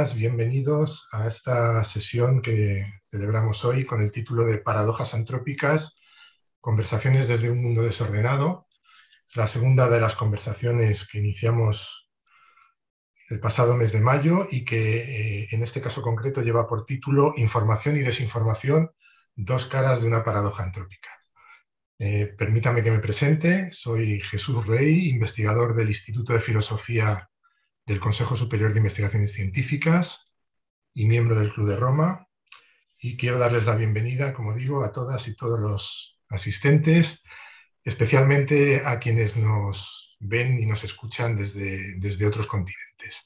días, bienvenidos a esta sesión que celebramos hoy con el título de Paradojas antrópicas, conversaciones desde un mundo desordenado. La segunda de las conversaciones que iniciamos el pasado mes de mayo y que en este caso concreto lleva por título Información y desinformación, dos caras de una paradoja antrópica. Permítame que me presente, soy Jesús Rey, investigador del Instituto de Filosofía del Consejo Superior de Investigaciones Científicas y miembro del Club de Roma, y quiero darles la bienvenida, como digo, a todas y todos los asistentes, especialmente a quienes nos ven y nos escuchan desde otros continentes.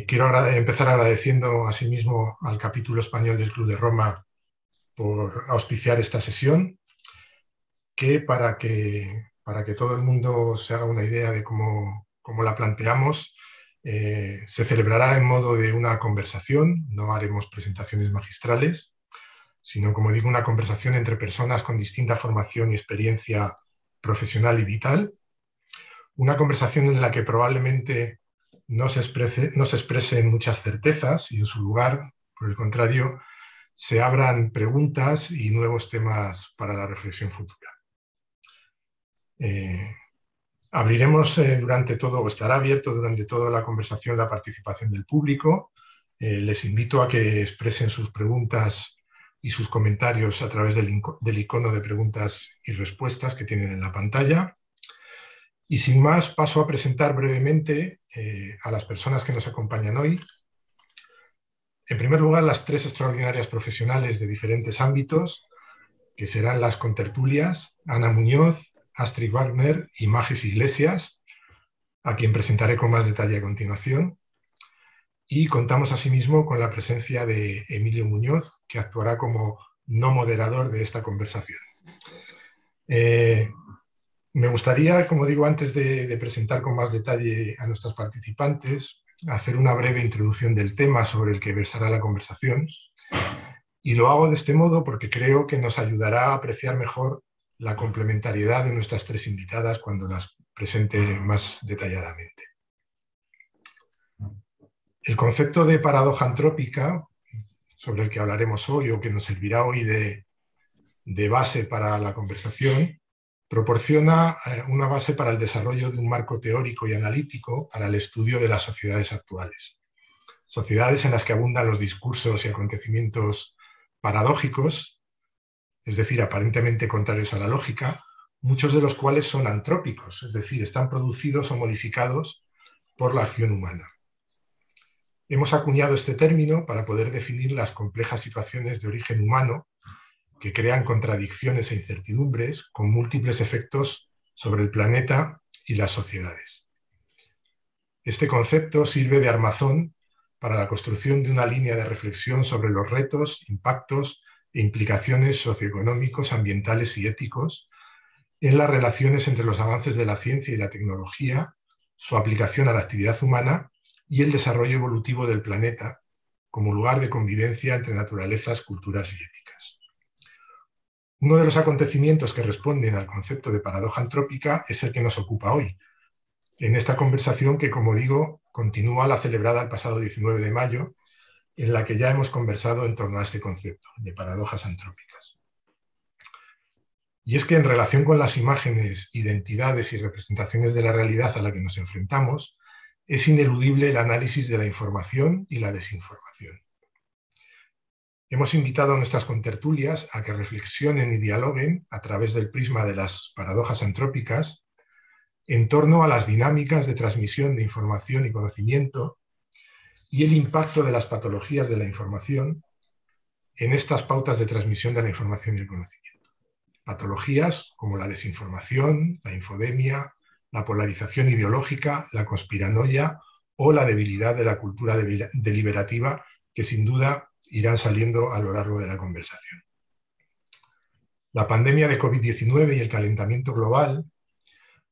Quiero empezar agradeciendo asimismo al capítulo español del Club de Roma por auspiciar esta sesión, que para que todo el mundo se haga una idea de cómo la planteamos, se celebrará en modo de una conversación, no haremos presentaciones magistrales, sino, como digo, una conversación entre personas con distinta formación y experiencia profesional y vital, una conversación en la que probablemente no se expresen muchas certezas y en su lugar, por el contrario, se abran preguntas y nuevos temas para la reflexión futura. Abriremos estará abierto durante toda la conversación la participación del público. Les invito a que expresen sus preguntas y sus comentarios a través del icono de preguntas y respuestas que tienen en la pantalla. Y sin más, paso a presentar brevemente a las personas que nos acompañan hoy. En primer lugar, las tres extraordinarias profesionales de diferentes ámbitos, que serán las contertulias: Ana Muñoz, Astrid Wagner y Magis Iglesias, a quien presentaré con más detalle a continuación. Y contamos asimismo con la presencia de Emilio Muñoz, que actuará como no moderador de esta conversación. Me gustaría, como digo, antes de presentar con más detalle a nuestros participantes, hacer una breve introducción del tema sobre el que versará la conversación. Y lo hago de este modo porque creo que nos ayudará a apreciar mejor la complementariedad de nuestras tres invitadas cuando las presente más detalladamente. El concepto de paradoja antrópica, sobre el que hablaremos hoy o que nos servirá hoy de base para la conversación, proporciona una base para el desarrollo de un marco teórico y analítico para el estudio de las sociedades actuales. Sociedades en las que abundan los discursos y acontecimientos paradójicos, es decir, aparentemente contrarios a la lógica, muchos de los cuales son antrópicos, es decir, están producidos o modificados por la acción humana. Hemos acuñado este término para poder definir las complejas situaciones de origen humano que crean contradicciones e incertidumbres con múltiples efectos sobre el planeta y las sociedades. Este concepto sirve de armazón para la construcción de una línea de reflexión sobre los retos, impactos e implicaciones socioeconómicos, ambientales y éticos en las relaciones entre los avances de la ciencia y la tecnología, su aplicación a la actividad humana y el desarrollo evolutivo del planeta como lugar de convivencia entre naturalezas, culturas y éticas. Uno de los acontecimientos que responden al concepto de paradoja antrópica es el que nos ocupa hoy, en esta conversación que, como digo, continúa la celebrada el pasado 19 de mayo, en la que ya hemos conversado en torno a este concepto de paradojas antrópicas. Y es que en relación con las imágenes, identidades y representaciones de la realidad a la que nos enfrentamos, es ineludible el análisis de la información y la desinformación. Hemos invitado a nuestras contertulias a que reflexionen y dialoguen a través del prisma de las paradojas antrópicas en torno a las dinámicas de transmisión de información y conocimiento y el impacto de las patologías de la información en estas pautas de transmisión de la información y el conocimiento. Patologías como la desinformación, la infodemia, la polarización ideológica, la conspiranoia o la debilidad de la cultura deliberativa, que sin duda irán saliendo a lo largo de la conversación. La pandemia de COVID-19 y el calentamiento global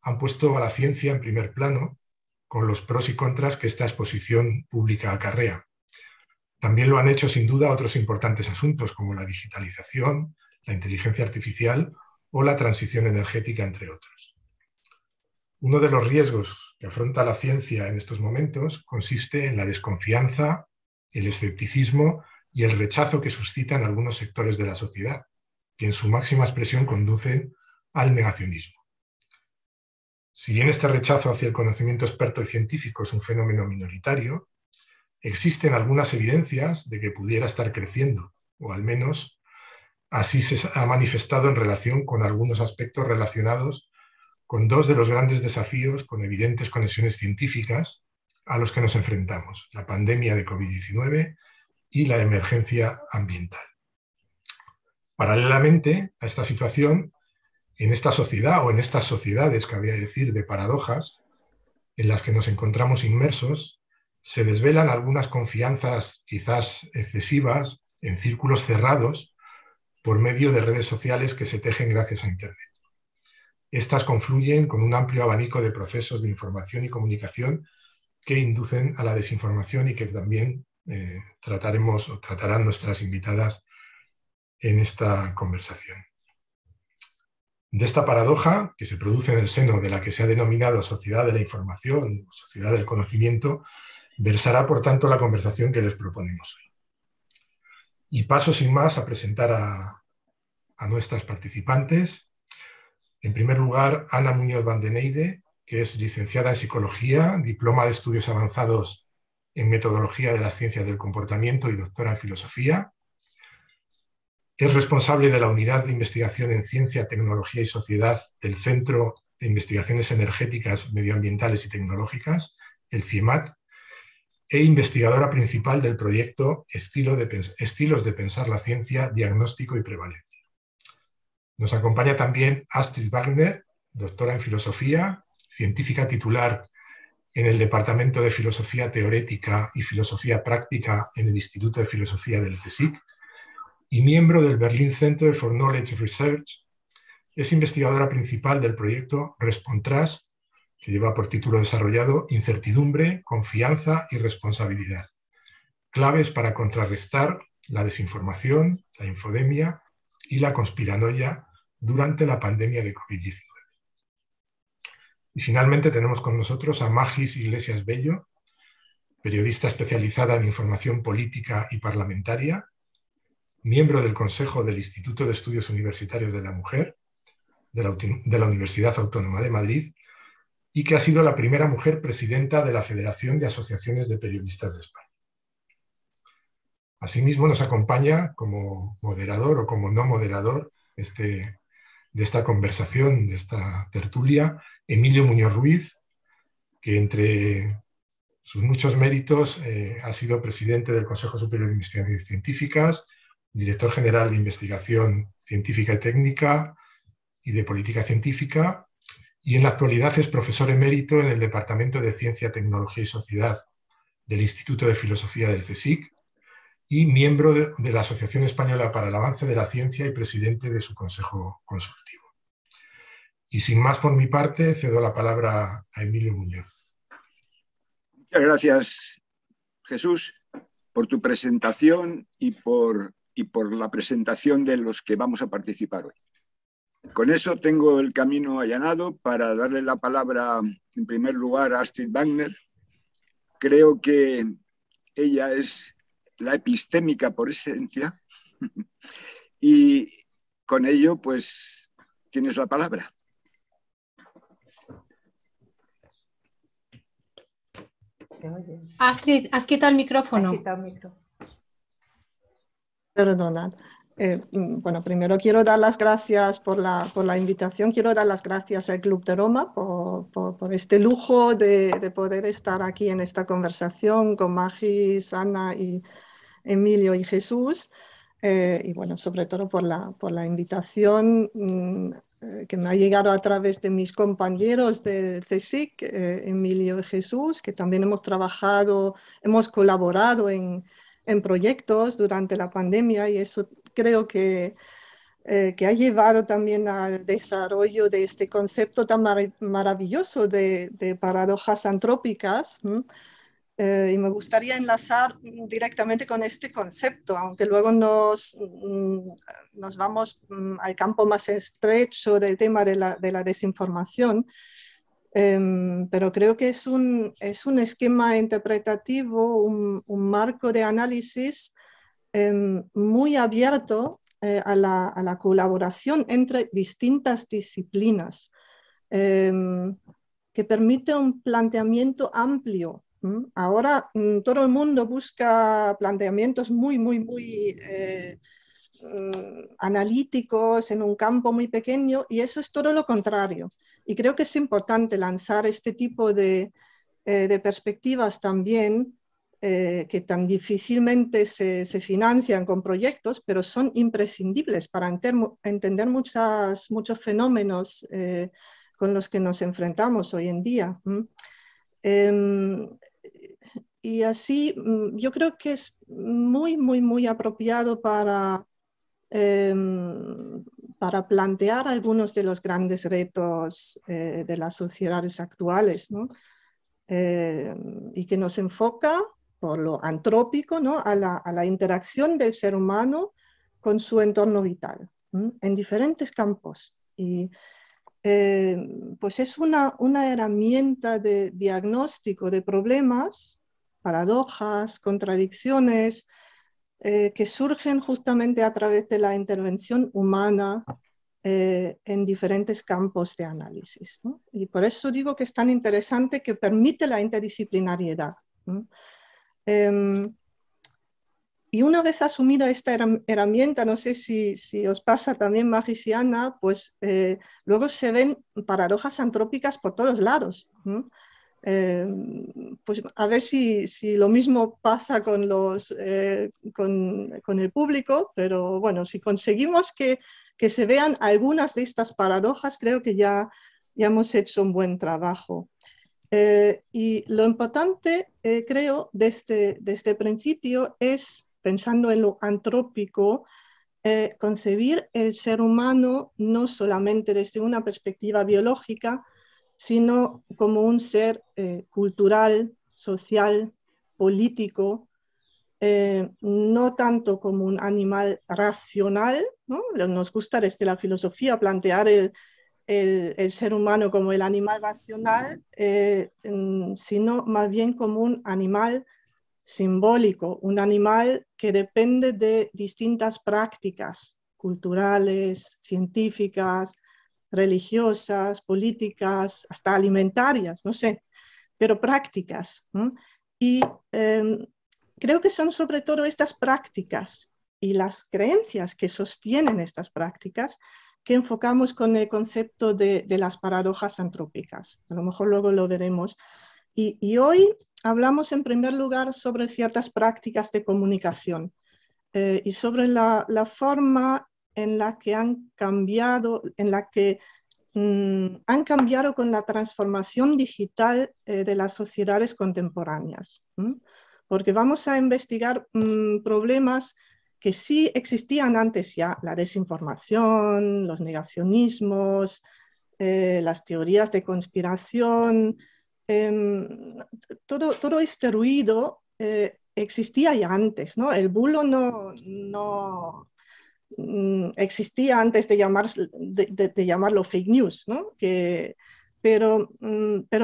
han puesto a la ciencia en primer plano, con los pros y contras que esta exposición pública acarrea. También lo han hecho sin duda otros importantes asuntos como la digitalización, la inteligencia artificial o la transición energética, entre otros. Uno de los riesgos que afronta la ciencia en estos momentos consiste en la desconfianza, el escepticismo y el rechazo que suscitan algunos sectores de la sociedad, que en su máxima expresión conducen al negacionismo. Si bien este rechazo hacia el conocimiento experto y científico es un fenómeno minoritario, existen algunas evidencias de que pudiera estar creciendo, o al menos así se ha manifestado en relación con algunos aspectos relacionados con dos de los grandes desafíos con evidentes conexiones científicas a los que nos enfrentamos, la pandemia de COVID-19 y la emergencia ambiental. Paralelamente a esta situación, en esta sociedad o en estas sociedades, cabría decir, de paradojas, en las que nos encontramos inmersos, se desvelan algunas confianzas quizás excesivas en círculos cerrados por medio de redes sociales que se tejen gracias a Internet. Estas confluyen con un amplio abanico de procesos de información y comunicación que inducen a la desinformación y que también tratarán nuestras invitadas en esta conversación. De esta paradoja que se produce en el seno de la que se ha denominado sociedad de la información, sociedad del conocimiento, versará por tanto la conversación que les proponemos hoy. Y paso sin más a presentar a nuestras participantes. En primer lugar, Ana Muñoz Van den Eijde, que es licenciada en Psicología, diploma de Estudios Avanzados en Metodología de las Ciencias del Comportamiento y doctora en Filosofía. Es responsable de la Unidad de Investigación en Ciencia, Tecnología y Sociedad del Centro de Investigaciones Energéticas, Medioambientales y Tecnológicas, el CIEMAT, e investigadora principal del proyecto Estilos de Pensar la Ciencia, Diagnóstico y Prevalencia. Nos acompaña también Astrid Wagner, doctora en Filosofía, científica titular en el Departamento de Filosofía Teórica y Filosofía Práctica en el Instituto de Filosofía del CSIC y miembro del Berlin Center for Knowledge Research. Es investigadora principal del proyecto Respontrust, que lleva por título desarrollado Incertidumbre, Confianza y Responsabilidad. Claves para contrarrestar la desinformación, la infodemia y la conspiranoia durante la pandemia de COVID-19. Y finalmente tenemos con nosotros a Magis Iglesias Bello, periodista especializada en información política y parlamentaria, miembro del Consejo del Instituto de Estudios Universitarios de la Mujer de la Universidad Autónoma de Madrid y que ha sido la primera mujer presidenta de la Federación de Asociaciones de Periodistas de España. Asimismo nos acompaña como moderador o como no moderador de esta conversación, de esta tertulia, Emilio Muñoz Ruiz, que entre sus muchos méritos ha sido presidente del Consejo Superior de Investigaciones Científicas, director general de Investigación Científica y Técnica y de Política Científica, y en la actualidad es profesor emérito en el Departamento de Ciencia, Tecnología y Sociedad del Instituto de Filosofía del CSIC y miembro de la Asociación Española para el Avance de la Ciencia y presidente de su Consejo Consultivo. Y sin más por mi parte, cedo la palabra a Emilio Muñoz. Muchas gracias, Jesús, por tu presentación y por la presentación de los que vamos a participar hoy. Con eso tengo el camino allanado para darle la palabra, en primer lugar, a Astrid Wagner. Creo que ella es la epistémica por esencia y con ello, pues, tienes la palabra. Astrid, has quitado el micrófono. Perdonad. Bueno, primero quiero dar las gracias por la invitación. Quiero dar las gracias al Club de Roma por este lujo de poder estar aquí en esta conversación con Magis, Ana y Emilio y Jesús. Y bueno, sobre todo por la invitación que me ha llegado a través de mis compañeros del CSIC, Emilio y Jesús, que también hemos colaborado en proyectos durante la pandemia, y eso creo que ha llevado también al desarrollo de este concepto tan maravilloso de paradojas antrópicas. Y me gustaría enlazar directamente con este concepto, aunque luego nos vamos al campo más estrecho del tema de la desinformación. Pero creo que es un esquema interpretativo, un marco de análisis muy abierto a la colaboración entre distintas disciplinas, que permite un planteamiento amplio. Ahora todo el mundo busca planteamientos muy analíticos en un campo muy pequeño, y eso es todo lo contrario. Y creo que es importante lanzar este tipo de perspectivas también, que tan difícilmente se financian con proyectos, pero son imprescindibles para entender muchos fenómenos con los que nos enfrentamos hoy en día. Y así yo creo que es muy apropiado para plantear algunos de los grandes retos de las sociedades actuales, ¿no? Y que nos enfoca por lo antrópico, ¿no? a la interacción del ser humano con su entorno vital, en diferentes campos. Y pues es una herramienta de diagnóstico de problemas, paradojas, contradicciones, que surgen justamente a través de la intervención humana en diferentes campos de análisis, ¿no? Y por eso digo que es tan interesante, que permite la interdisciplinariedad, ¿no? Y una vez asumida esta herramienta, no sé si os pasa también, Magis y Ana, pues luego se ven paradojas antrópicas por todos lados, ¿no? Pues a ver si lo mismo pasa con el público, pero bueno, si conseguimos que se vean algunas de estas paradojas, creo que ya hemos hecho un buen trabajo. Y lo importante, creo, desde el principio es, pensando en lo antrópico, concebir el ser humano no solamente desde una perspectiva biológica, sino como un ser cultural, social, político, no tanto como un animal racional, ¿no? Nos gusta desde la filosofía plantear el ser humano como el animal racional, sino más bien como un animal simbólico, un animal que depende de distintas prácticas culturales, científicas, religiosas, políticas, hasta alimentarias, no sé, pero prácticas, ¿no? Y creo que son sobre todo estas prácticas y las creencias que sostienen estas prácticas que enfocamos con el concepto de las paradojas antrópicas. A lo mejor luego lo veremos. Y hoy hablamos en primer lugar sobre ciertas prácticas de comunicación y sobre la forma en la que han cambiado, han cambiado con la transformación digital de las sociedades contemporáneas. Porque vamos a investigar problemas que sí existían antes ya: la desinformación, los negacionismos, las teorías de conspiración. Todo este ruido existía ya antes, ¿no? El bulo no existía antes de llamarlo fake news, ¿no? Pero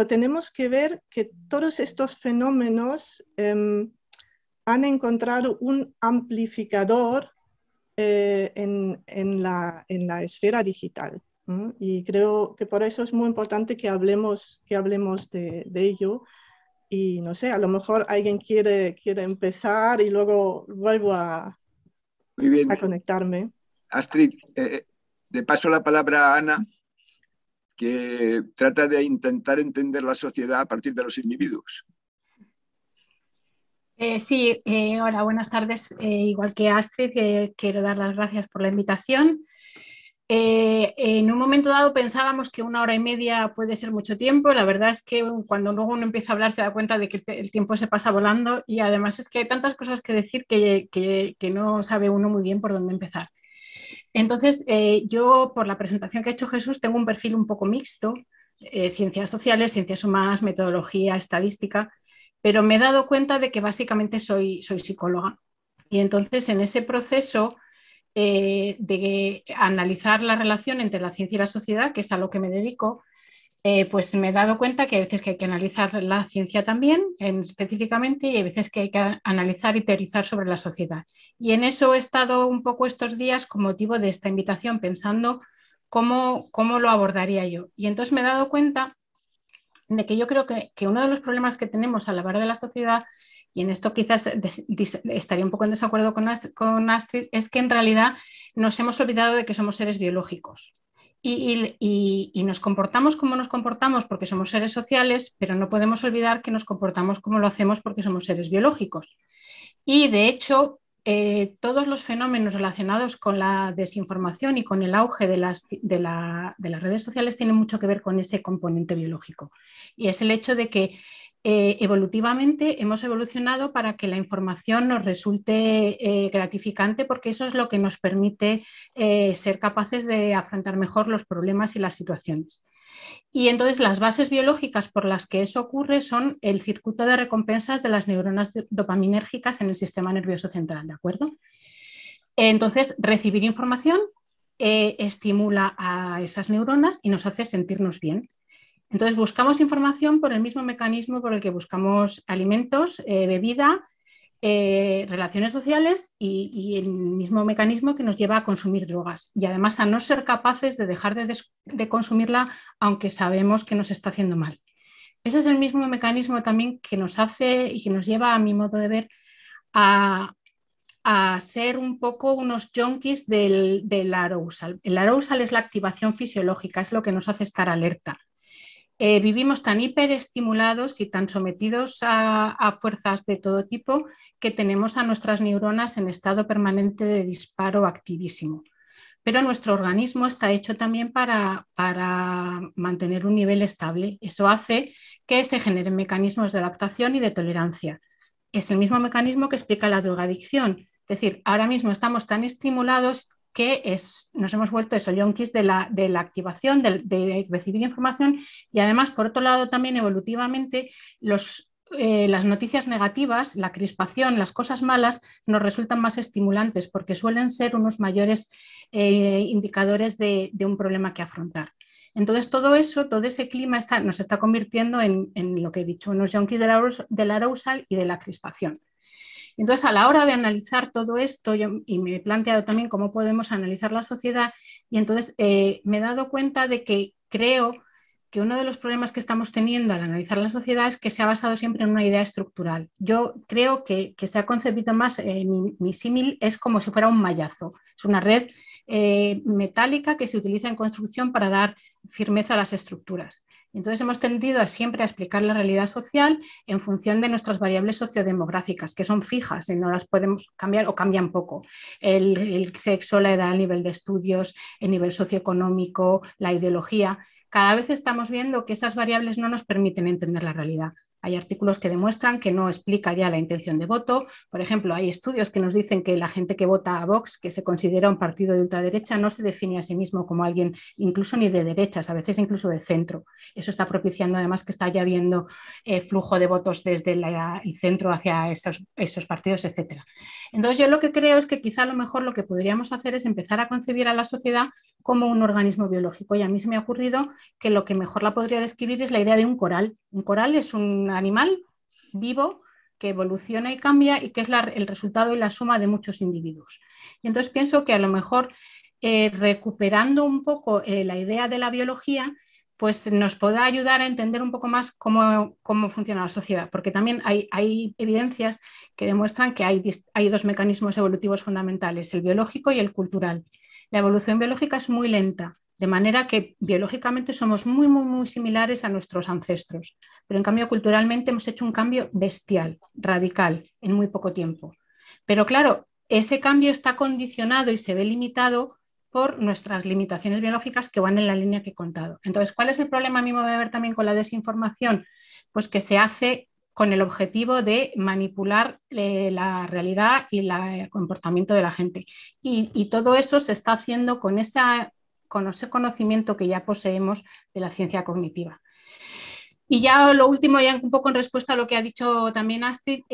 tenemos que ver que todos estos fenómenos han encontrado un amplificador en la esfera digital. Y creo que por eso es muy importante que hablemos de ello. Y no sé, a lo mejor alguien quiere empezar y luego vuelvo a conectarme. Astrid, le paso la palabra a Ana, que trata de intentar entender la sociedad a partir de los individuos. Sí, hola, buenas tardes. Igual que Astrid, quiero dar las gracias por la invitación. En un momento dado pensábamos que 1 hora y media puede ser mucho tiempo. La verdad es que cuando luego uno empieza a hablar se da cuenta de que el tiempo se pasa volando, y además es que hay tantas cosas que decir que no sabe uno muy bien por dónde empezar. Entonces, yo, por la presentación que ha hecho Jesús, tengo un perfil un poco mixto: ciencias sociales, ciencias humanas, metodología, estadística, pero me he dado cuenta de que básicamente soy psicóloga. Y entonces, en ese proceso de analizar la relación entre la ciencia y la sociedad, que es a lo que me dedico, pues me he dado cuenta que hay veces que hay que analizar la ciencia también, específicamente, y hay veces que hay que analizar y teorizar sobre la sociedad. Y en eso he estado un poco estos días con motivo de esta invitación, pensando cómo lo abordaría yo. Y entonces me he dado cuenta de que yo creo que uno de los problemas que tenemos a la hora de la sociedad, y en esto quizás estaría un poco en desacuerdo con Astrid, es que en realidad nos hemos olvidado de que somos seres biológicos. Y nos comportamos como nos comportamos porque somos seres sociales, pero no podemos olvidar que nos comportamos como lo hacemos porque somos seres biológicos. Y de hecho, todos los fenómenos relacionados con la desinformación y con el auge de las redes sociales tienen mucho que ver con ese componente biológico. Y es el hecho de que evolutivamente hemos evolucionado para que la información nos resulte gratificante, porque eso es lo que nos permite ser capaces de afrontar mejor los problemas y las situaciones. Y entonces las bases biológicas por las que eso ocurre son el circuito de recompensas de las neuronas dopaminérgicas en el sistema nervioso central, ¿de acuerdo? Entonces, recibir información estimula a esas neuronas y nos hace sentirnos bien. Entonces, buscamos información por el mismo mecanismo por el que buscamos alimentos, bebida, relaciones sociales y el mismo mecanismo que nos lleva a consumir drogas. Y además a no ser capaces de dejar de consumirla, aunque sabemos que nos está haciendo mal. Ese es el mismo mecanismo también que nos hace y que nos lleva, a mi modo de ver, a ser un poco unos junkies del arousal. El arousal es la activación fisiológica, es lo que nos hace estar alerta. Vivimos tan hiperestimulados y tan sometidos a fuerzas de todo tipo que tenemos a nuestras neuronas en estado permanente de disparo activísimo. Pero nuestro organismo está hecho también para mantener un nivel estable. Eso hace que se generen mecanismos de adaptación y de tolerancia. Es el mismo mecanismo que explica la drogadicción. Es decir, ahora mismo estamos tan estimulados que nos hemos vuelto eso, yonkis de la activación, de recibir información, y además, por otro lado, también evolutivamente, las noticias negativas, la crispación, las cosas malas, nos resultan más estimulantes porque suelen ser unos mayores indicadores de un problema que afrontar. Entonces, todo eso, todo ese clima nos está convirtiendo en lo que he dicho, unos yonkis del arousal y de la crispación. Entonces, a la hora de analizar todo esto, y me he planteado también cómo podemos analizar la sociedad, y entonces me he dado cuenta de que creo que uno de los problemas que estamos teniendo al analizar la sociedad es que se ha basado siempre en una idea estructural. Yo creo que se ha concebido más, mi símil es como si fuera un mallazo, es una red metálica que se utiliza en construcción para dar firmeza a las estructuras. Entonces hemos tendido siempre a explicar la realidad social en función de nuestras variables sociodemográficas, que son fijas y no las podemos cambiar o cambian poco. El sexo, la edad, el nivel de estudios, el nivel socioeconómico, la ideología. Cada vez estamos viendo que esas variables no nos permiten entender la realidad. Hay artículos que demuestran que no explica ya la intención de voto. Por ejemplo, hay estudios que nos dicen que la gente que vota a Vox, que se considera un partido de ultraderecha, no se define a sí mismo como alguien incluso ni de derechas, a veces incluso de centro. Eso está propiciando además que está ya habiendo flujo de votos desde el centro hacia esos partidos, etc. Entonces yo lo que creo es que quizá a lo mejor lo que podríamos hacer es empezar a concebir a la sociedad como un organismo biológico, y a mí se me ha ocurrido que lo que mejor la podría describir es la idea de un coral. Un coral es un animal vivo que evoluciona y cambia y que es el resultado y la suma de muchos individuos. Y entonces pienso que a lo mejor recuperando un poco la idea de la biología, pues nos podrá ayudar a entender un poco más cómo funciona la sociedad, porque también hay evidencias que demuestran que hay dos mecanismos evolutivos fundamentales, el biológico y el cultural. La evolución biológica es muy lenta, de manera que biológicamente somos muy, muy, muy similares a nuestros ancestros, pero en cambio culturalmente hemos hecho un cambio bestial, radical, en muy poco tiempo. Pero claro, ese cambio está condicionado y se ve limitado por nuestras limitaciones biológicas que van en la línea que he contado. Entonces, ¿cuál es el problema a mi modo de ver también con la desinformación? Pues que se hace con el objetivo de manipular la realidad y el comportamiento de la gente. Y todo eso se está haciendo con ese conocimiento que ya poseemos de la ciencia cognitiva. Y ya lo último, ya un poco en respuesta a lo que ha dicho también Astrid,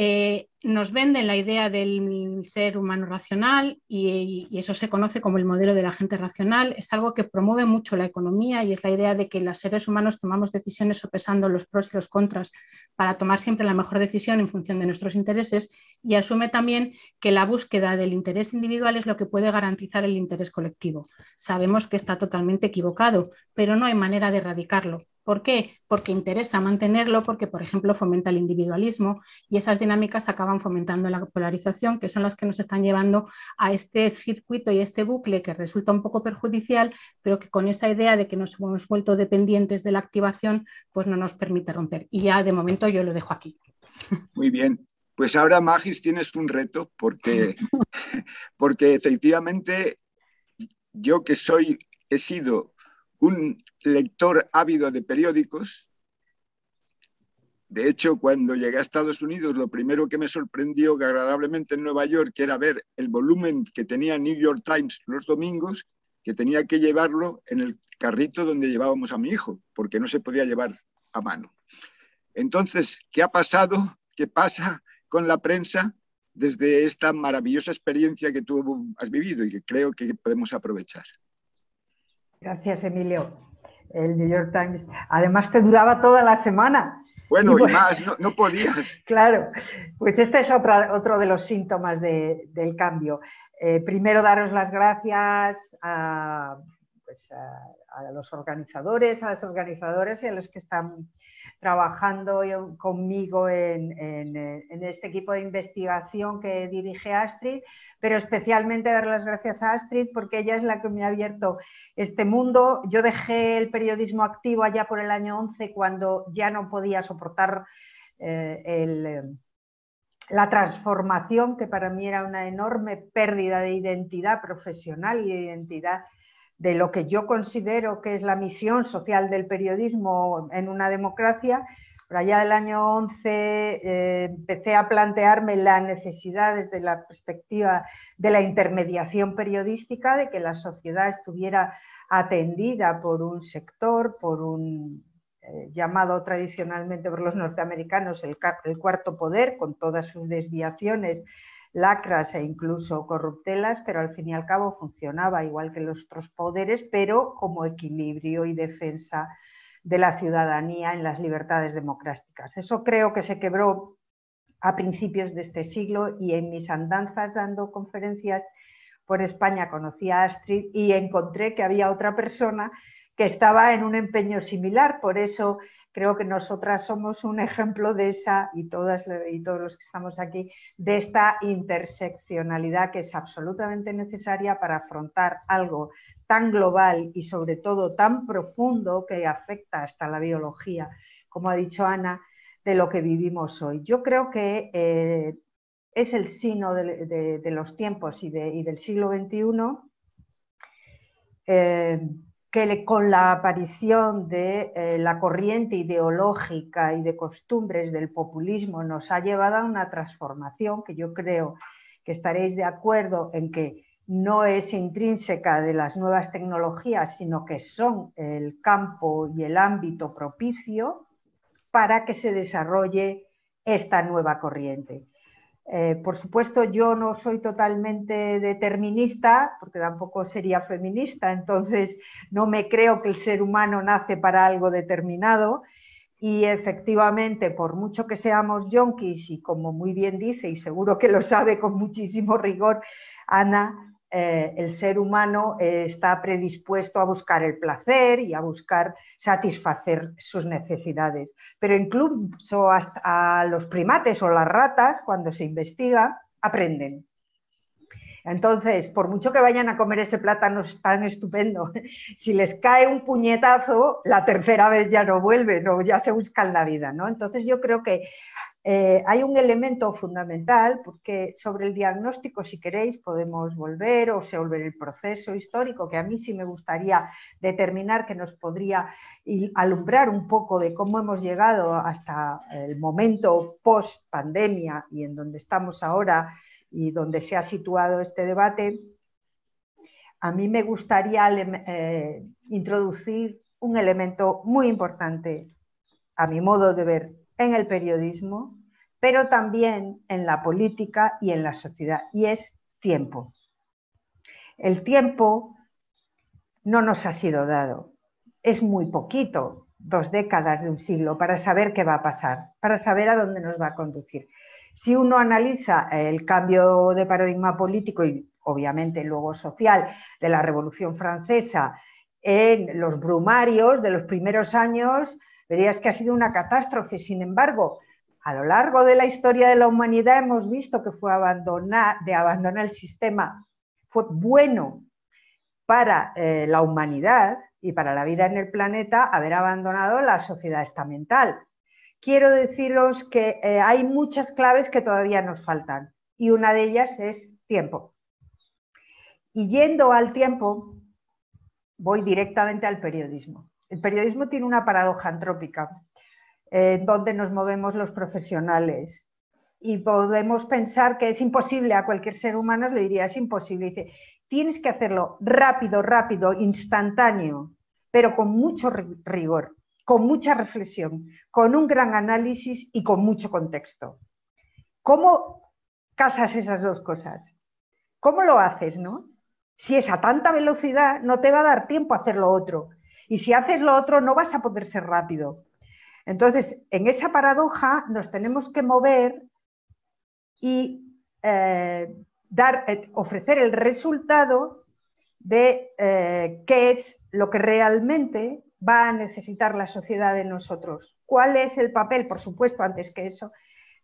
nos venden la idea del ser humano racional y eso se conoce como el modelo del agente racional. Es algo que promueve mucho la economía y es la idea de que los seres humanos tomamos decisiones sopesando los pros y los contras para tomar siempre la mejor decisión en función de nuestros intereses, y asume también que la búsqueda del interés individual es lo que puede garantizar el interés colectivo. Sabemos que está totalmente equivocado, pero no hay manera de erradicarlo. ¿Por qué? Porque interesa mantenerlo, porque, por ejemplo, fomenta el individualismo y esas dinámicas acaban fomentando la polarización, que son las que nos están llevando a este circuito y este bucle que resulta un poco perjudicial, pero que con esa idea de que nos hemos vuelto dependientes de la activación, pues no nos permite romper. Y ya de momento yo lo dejo aquí. Muy bien. Pues ahora, Magis, tienes un reto porque efectivamente yo que he sido un lector ávido de periódicos. De hecho, cuando llegué a Estados Unidos, lo primero que me sorprendió que agradablemente en Nueva York era ver el volumen que tenía New York Times los domingos, que tenía que llevarlo en el carrito donde llevábamos a mi hijo, porque no se podía llevar a mano. Entonces, ¿qué ha pasado? ¿Qué pasa con la prensa desde esta maravillosa experiencia que tú has vivido y que creo que podemos aprovechar? Gracias, Emilio. El New York Times, además, te duraba toda la semana. Bueno, y más, no podías. Claro, pues este es otro de los síntomas del cambio. Primero, daros las gracias a los organizadores, a las organizadoras y a los que están trabajando conmigo en este equipo de investigación que dirige Astrid, pero especialmente dar las gracias a Astrid porque ella es la que me ha abierto este mundo. Yo dejé el periodismo activo allá por el año 11 cuando ya no podía soportar la transformación, que para mí era una enorme pérdida de identidad profesional y de identidad de lo que yo considero que es la misión social del periodismo en una democracia. Por allá del año 11 empecé a plantearme la necesidad desde la perspectiva de la intermediación periodística, de que la sociedad estuviera atendida por un sector, por un llamado tradicionalmente por los norteamericanos el cuarto poder, con todas sus desviaciones, lacras e incluso corruptelas, pero al fin y al cabo funcionaba igual que los otros poderes, pero como equilibrio y defensa de la ciudadanía en las libertades democráticas. Eso creo que se quebró a principios de este siglo y en mis andanzas dando conferencias por España conocí a Astrid y encontré que había otra persona que estaba en un empeño similar. Por eso creo que nosotras somos un ejemplo de esa, y todos los que estamos aquí, de esta interseccionalidad que es absolutamente necesaria para afrontar algo tan global y sobre todo tan profundo que afecta hasta la biología, como ha dicho Ana, de lo que vivimos hoy. Yo creo que es el signo de los tiempos y del siglo XXI, que con la aparición de la corriente ideológica y de costumbres del populismo nos ha llevado a una transformación que yo creo que estaréis de acuerdo en que no es intrínseca de las nuevas tecnologías, sino que son el campo y el ámbito propicio para que se desarrolle esta nueva corriente. Por supuesto, yo no soy totalmente determinista, porque tampoco sería feminista, entonces no me creo que el ser humano nace para algo determinado y efectivamente, por mucho que seamos yonkis y como muy bien dice, y seguro que lo sabe con muchísimo rigor Ana, el ser humano está predispuesto a buscar el placer y a buscar satisfacer sus necesidades. Pero incluso hasta los primates o las ratas, cuando se investiga, aprenden. Entonces, por mucho que vayan a comer ese plátano tan estupendo, si les cae un puñetazo, la tercera vez ya no vuelven o ya se buscan la vida, ¿no? Entonces yo creo que hay un elemento fundamental, porque sobre el diagnóstico, si queréis, podemos volver o sobre el proceso histórico, que a mí sí me gustaría determinar, que nos podría alumbrar un poco de cómo hemos llegado hasta el momento post-pandemia y en donde estamos ahora y donde se ha situado este debate. A mí me gustaría introducir un elemento muy importante, a mi modo de ver, en el periodismo, pero también en la política y en la sociedad, y es tiempo. El tiempo no nos ha sido dado, es muy poquito, 2 décadas de un siglo, para saber qué va a pasar, para saber a dónde nos va a conducir. Si uno analiza el cambio de paradigma político y obviamente luego social de la Revolución Francesa en los brumarios de los primeros años, verías que ha sido una catástrofe. Sin embargo, a lo largo de la historia de la humanidad hemos visto que abandonar el sistema fue bueno para la humanidad y para la vida en el planeta haber abandonado la sociedad estamental. Quiero deciros que hay muchas claves que todavía nos faltan y una de ellas es tiempo. Y yendo al tiempo, voy directamente al periodismo. El periodismo tiene una paradoja antrópica, donde nos movemos los profesionales y podemos pensar que es imposible, a cualquier ser humano le diría es imposible. Dice, tienes que hacerlo rápido, rápido, instantáneo, pero con mucho rigor, con mucha reflexión, con un gran análisis y con mucho contexto. ¿Cómo casas esas dos cosas? ¿Cómo lo haces, no? Si es a tanta velocidad, no te va a dar tiempo a hacer lo otro. Y si haces lo otro, no vas a poder ser rápido. Entonces, en esa paradoja nos tenemos que mover y ofrecer el resultado de qué es lo que realmente va a necesitar la sociedad de nosotros. ¿Cuál es el papel? Por supuesto, antes que eso,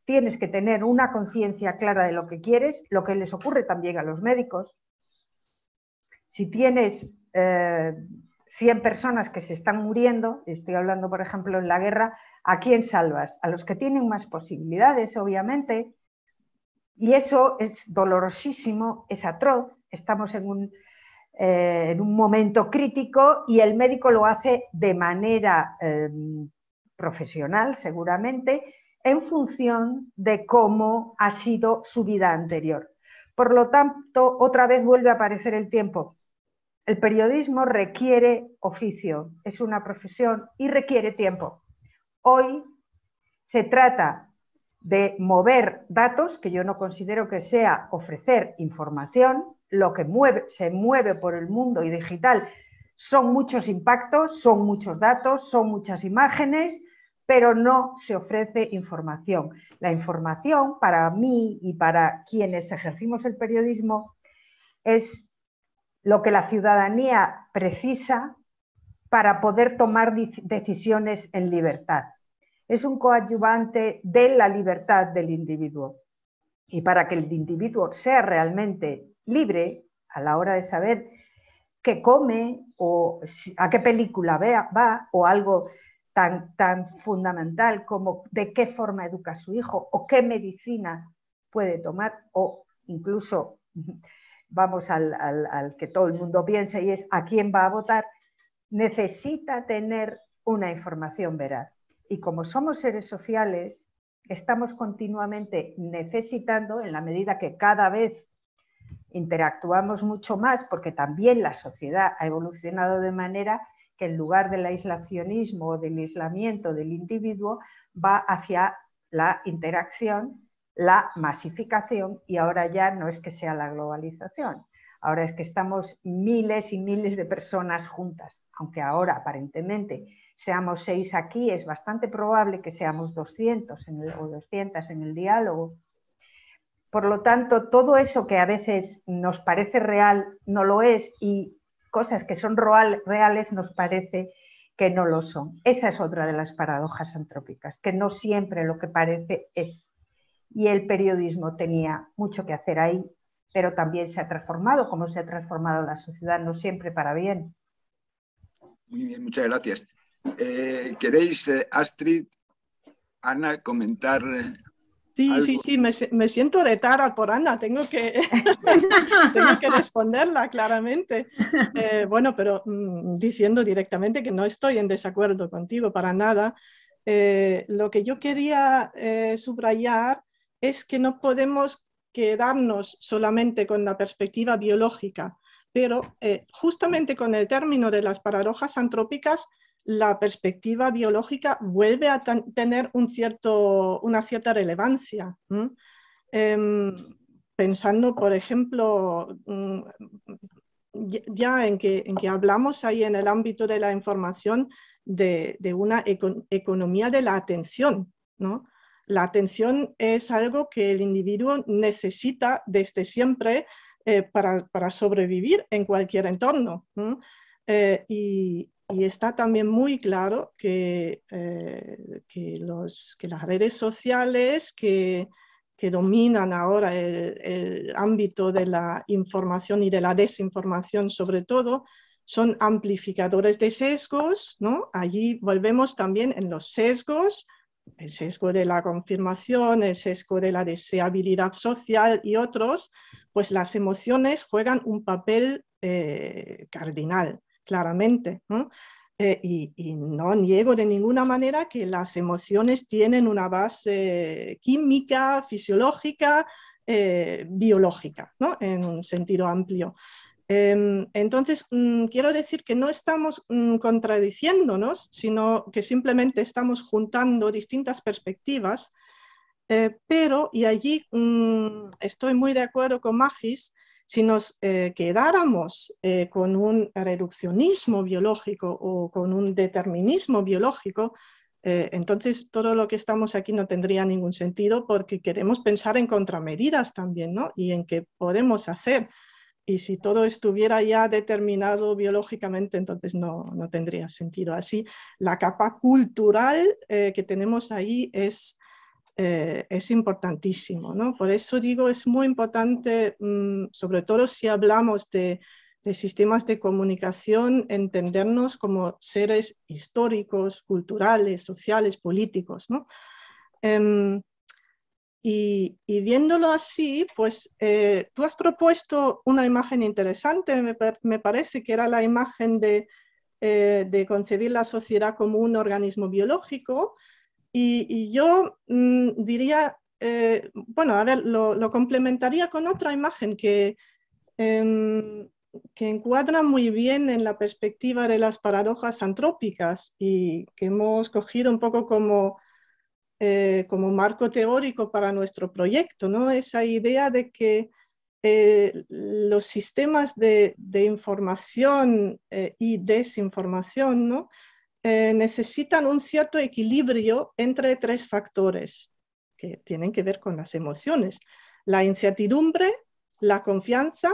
tienes que tener una conciencia clara de lo que quieres, lo que les ocurre también a los médicos. Si tienes 100 personas que se están muriendo, estoy hablando por ejemplo en la guerra, ¿a quién salvas? A los que tienen más posibilidades, obviamente, y eso es dolorosísimo, es atroz, estamos en un momento crítico y el médico lo hace de manera profesional seguramente, en función de cómo ha sido su vida anterior. Por lo tanto, otra vez vuelve a aparecer el tiempo. El periodismo requiere oficio, es una profesión y requiere tiempo. Hoy se trata de mover datos, que yo no considero que sea ofrecer información, lo que se mueve por el mundo y digital son muchos impactos, son muchos datos, son muchas imágenes, pero no se ofrece información. La información, para mí y para quienes ejercimos el periodismo, es lo que la ciudadanía precisa para poder tomar decisiones en libertad. Es un coadyuvante de la libertad del individuo. Y para que el individuo sea realmente libre a la hora de saber qué come o a qué película va o algo tan fundamental como de qué forma educa a su hijo o qué medicina puede tomar o incluso vamos al que todo el mundo piensa y es a quién va a votar, necesita tener una información veraz. Y como somos seres sociales, estamos continuamente necesitando, en la medida que cada vez interactuamos mucho más, porque también la sociedad ha evolucionado de manera que en lugar del aislacionismo o del aislamiento del individuo, va hacia la interacción, la masificación, y ahora ya no es que sea la globalización, ahora es que estamos miles y miles de personas juntas, aunque ahora aparentemente seamos 6 aquí, es bastante probable que seamos 200 o 200 en el diálogo. Por lo tanto, todo eso que a veces nos parece real no lo es y cosas que son reales nos parece que no lo son. Esa es otra de las paradojas antrópicas, que no siempre lo que parece es. Y el periodismo tenía mucho que hacer ahí, pero también se ha transformado, como se ha transformado la sociedad, no siempre para bien. Muy bien, muchas gracias. ¿Queréis, Astrid, Ana, comentar? Sí, me siento retada por Ana, tengo que responderla claramente. Bueno, pero diciendo directamente que no estoy en desacuerdo contigo para nada. Lo que yo quería subrayar es que no podemos quedarnos solamente con la perspectiva biológica, pero justamente con el término de las paradojas antrópicas, la perspectiva biológica vuelve a tener una cierta relevancia. Pensando, por ejemplo, ya en que hablamos ahí en el ámbito de la información de una economía de la atención, ¿no? La atención es algo que el individuo necesita desde siempre para sobrevivir en cualquier entorno, ¿no? Y está también muy claro que las redes sociales que dominan ahora el ámbito de la información y de la desinformación sobre todo, son amplificadores de sesgos, ¿no? Allí volvemos también en los sesgos, el sesgo de la confirmación, el sesgo de la deseabilidad social y otros, pues las emociones juegan un papel cardinal, claramente, ¿no? Y no niego de ninguna manera que las emociones tienen una base química, fisiológica, biológica, ¿no? En un sentido amplio. Entonces, quiero decir que no estamos contradiciéndonos, sino que simplemente estamos juntando distintas perspectivas, pero, y allí estoy muy de acuerdo con Magis, si nos quedáramos con un reduccionismo biológico o con un determinismo biológico, entonces todo lo que estamos aquí no tendría ningún sentido, porque queremos pensar en contramedidas también, ¿no? Y en qué podemos hacer. Y si todo estuviera ya determinado biológicamente, entonces no tendría sentido. Así, la capa cultural que tenemos ahí es importantísimo, ¿no? Por eso digo, es muy importante, sobre todo si hablamos de sistemas de comunicación, entendernos como seres históricos, culturales, sociales, políticos, ¿no? Y viéndolo así, pues tú has propuesto una imagen interesante, me parece que era la imagen de concebir la sociedad como un organismo biológico, y yo diría, bueno, a ver, lo complementaría con otra imagen que encuadra muy bien en la perspectiva de las paradojas antrópicas y que hemos cogido un poco como marco teórico para nuestro proyecto, ¿no? Esa idea de que los sistemas de información y desinformación, ¿no? Necesitan un cierto equilibrio entre tres factores que tienen que ver con las emociones: la incertidumbre, la confianza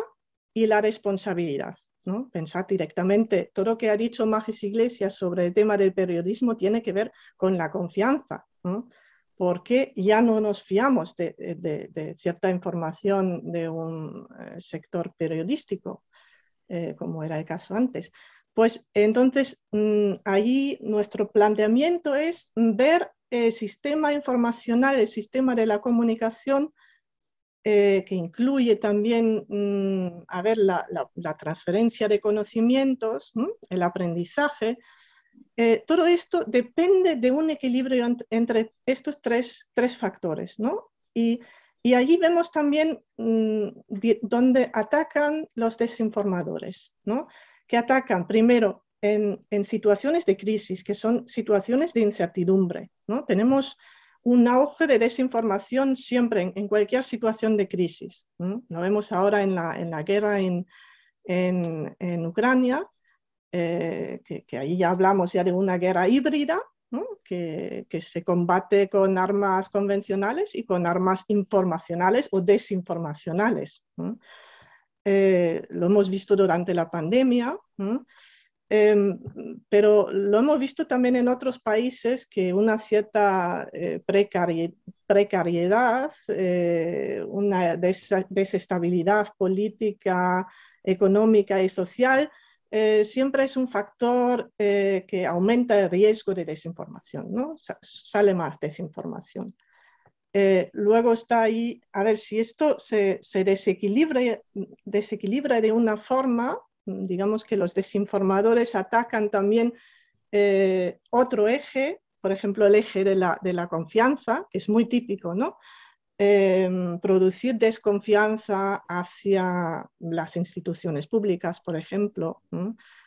y la responsabilidad, ¿no? Pensad directamente, todo lo que ha dicho Magis Iglesias sobre el tema del periodismo tiene que ver con la confianza, ¿no? Porque ya no nos fiamos de cierta información de un sector periodístico, como era el caso antes. Pues entonces, ahí nuestro planteamiento es ver el sistema informacional, el sistema de la comunicación, que incluye también la transferencia de conocimientos, el aprendizaje. Todo esto depende de un equilibrio entre estos tres factores, ¿no? Y allí vemos también donde atacan los desinformadores, ¿no? Que atacan primero en situaciones de crisis, que son situaciones de incertidumbre, ¿no? Tenemos un auge de desinformación siempre en cualquier situación de crisis, ¿no? Lo vemos ahora en la guerra en Ucrania, que ahí ya hablamos ya de una guerra híbrida, ¿no? que se combate con armas convencionales y con armas informacionales o desinformacionales, ¿no? Lo hemos visto durante la pandemia, ¿no? Pero lo hemos visto también en otros países, que una cierta precariedad, una desestabilidad política, económica y social, siempre es un factor que aumenta el riesgo de desinformación, ¿no? Sale más desinformación. Luego está ahí, a ver si esto se desequilibra de una forma, digamos que los desinformadores atacan también otro eje, por ejemplo el eje de la confianza, que es muy típico, ¿no? Producir desconfianza hacia las instituciones públicas, por ejemplo,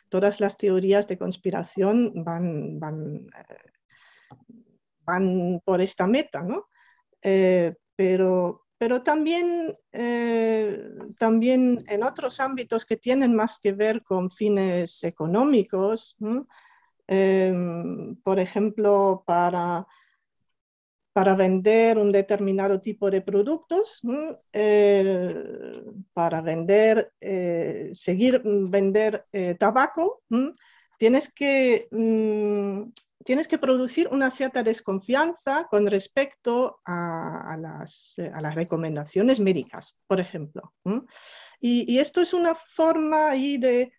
todas las teorías de conspiración van por esta meta, ¿no? Pero también en otros ámbitos que tienen más que ver con fines económicos, ¿no? Por ejemplo, para vender un determinado tipo de productos, ¿no? Para seguir vender tabaco, ¿no? Tienes que producir una cierta desconfianza con respecto a las recomendaciones médicas, por ejemplo, ¿no? Y esto es una forma ahí de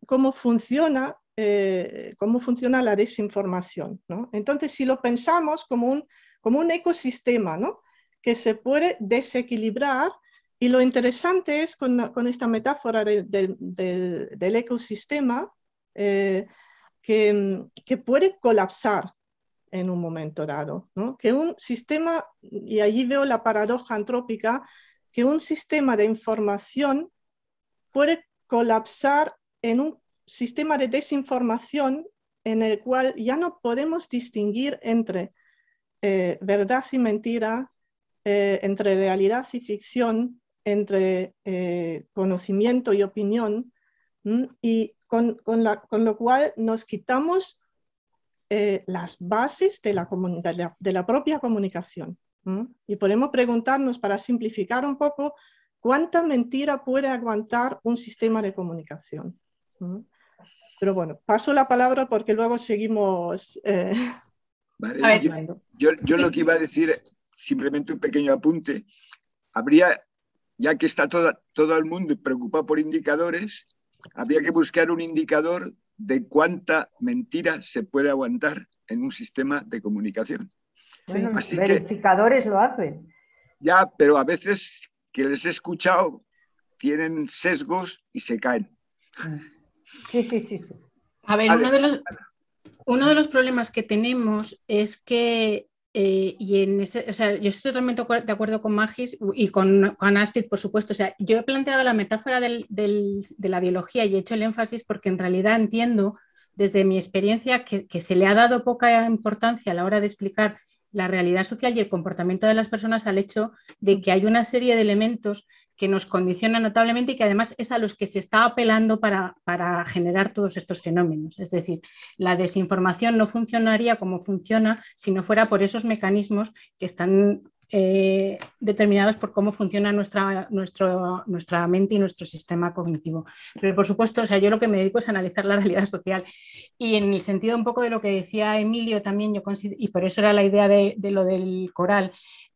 cómo funciona la desinformación, ¿no? Entonces, si lo pensamos como un ecosistema, ¿no? Que se puede desequilibrar, y lo interesante es con esta metáfora del ecosistema que puede colapsar en un momento dado, ¿no? Que un sistema, y allí veo la paradoja antrópica, que un sistema de información puede colapsar en un sistema de desinformación en el cual ya no podemos distinguir entre verdad y mentira, entre realidad y ficción, entre conocimiento y opinión, y con lo cual nos quitamos las bases de la propia comunicación. Y podemos preguntarnos, para simplificar un poco, ¿cuánta mentira puede aguantar un sistema de comunicación? Pero bueno, paso la palabra porque luego seguimos. Vale, yo lo que iba a decir, simplemente un pequeño apunte, ya que está todo el mundo preocupado por indicadores, habría que buscar un indicador de cuánta mentira se puede aguantar en un sistema de comunicación. Bueno, los verificadores lo hacen. Ya, pero a veces que les he escuchado tienen sesgos y se caen. Sí. A ver, uno de los problemas que tenemos es que, yo estoy totalmente de acuerdo con Magis y con Astrid, por supuesto. O sea, yo he planteado la metáfora de la biología y he hecho el énfasis porque en realidad entiendo, desde mi experiencia, que se le ha dado poca importancia a la hora de explicar la realidad social y el comportamiento de las personas al hecho de que hay una serie de elementos que nos condicionan notablemente y que además es a los que se está apelando para generar todos estos fenómenos. Es decir, la desinformación no funcionaría como funciona si no fuera por esos mecanismos que están determinados por cómo funciona nuestra mente y nuestro sistema cognitivo. Pero por supuesto, o sea, yo lo que me dedico es a analizar la realidad social, y en el sentido un poco de lo que decía Emilio también, yo considero, y por eso era la idea de lo del coral,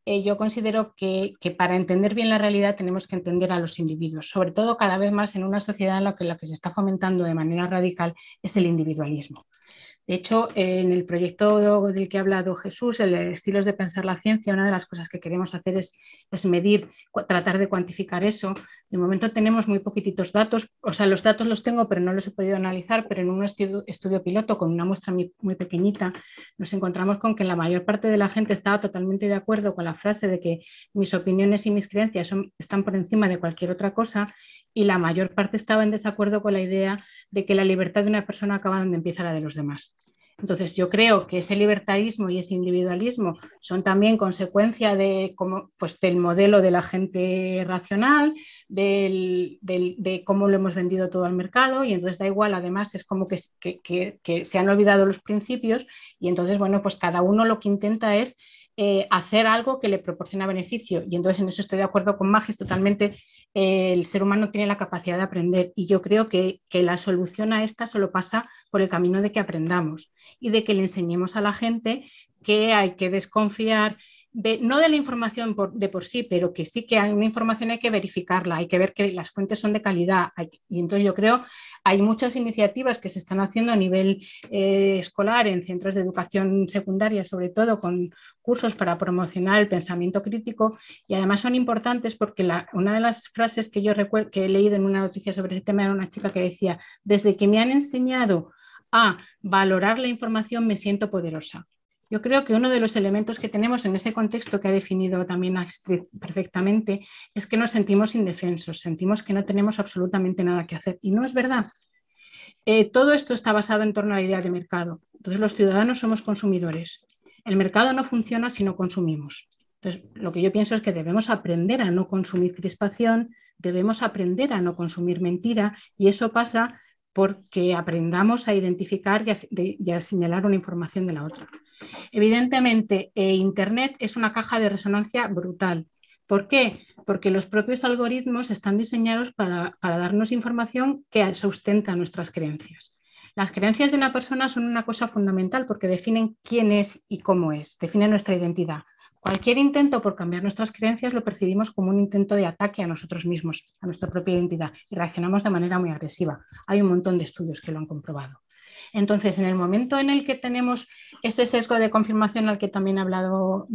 yo considero que para entender bien la realidad tenemos que entender a los individuos, sobre todo cada vez más en una sociedad en la que lo que se está fomentando de manera radical es el individualismo. De hecho, en el proyecto del que ha hablado Jesús, el de Estilos de Pensar la Ciencia, una de las cosas que queremos hacer es medir, tratar de cuantificar eso. De momento tenemos muy poquititos datos, o sea, los datos los tengo, pero no los he podido analizar, pero en un estudio piloto con una muestra muy pequeñita nos encontramos con que la mayor parte de la gente estaba totalmente de acuerdo con la frase de que mis opiniones y mis creencias están por encima de cualquier otra cosa, y la mayor parte estaba en desacuerdo con la idea de que la libertad de una persona acaba donde empieza la de los demás. Entonces, yo creo que ese libertarismo y ese individualismo son también consecuencia del modelo de la gente racional, de cómo lo hemos vendido todo al mercado, y entonces da igual, además es como que se han olvidado los principios, y entonces, bueno, pues cada uno lo que intenta es hacer algo que le proporciona beneficio, y entonces en eso estoy de acuerdo con Magis totalmente. El ser humano tiene la capacidad de aprender, y yo creo que la solución a esta solo pasa por el camino de que aprendamos y de que le enseñemos a la gente que hay que desconfiar no de la información de por sí, pero que sí que hay una información, hay que verificarla, hay que ver que las fuentes son de calidad. Y entonces yo creo hay muchas iniciativas que se están haciendo a nivel escolar, en centros de educación secundaria, sobre todo con cursos para promocionar el pensamiento crítico, y además son importantes porque una de las frases que yo recuerdo que he leído en una noticia sobre ese tema era una chica que decía: desde que me han enseñado a valorar la información me siento poderosa. Yo creo que uno de los elementos que tenemos en ese contexto que ha definido también Astrid perfectamente es que nos sentimos indefensos, sentimos que no tenemos absolutamente nada que hacer. Y no es verdad. Todo esto está basado en torno a la idea de mercado. Entonces los ciudadanos somos consumidores. El mercado no funciona si no consumimos. Entonces lo que yo pienso es que debemos aprender a no consumir crispación, debemos aprender a no consumir mentira, y eso pasa porque aprendamos a identificar y a señalar una información de la otra. Evidentemente, Internet es una caja de resonancia brutal. ¿Por qué? Porque los propios algoritmos están diseñados para darnos información que sustenta nuestras creencias. Las creencias de una persona son una cosa fundamental porque definen quién es y cómo es, definen nuestra identidad. Cualquier intento por cambiar nuestras creencias lo percibimos como un intento de ataque a nosotros mismos, a nuestra propia identidad, y reaccionamos de manera muy agresiva. Hay un montón de estudios que lo han comprobado. Entonces, en el momento en el que tenemos ese sesgo de confirmación del que también ha hablado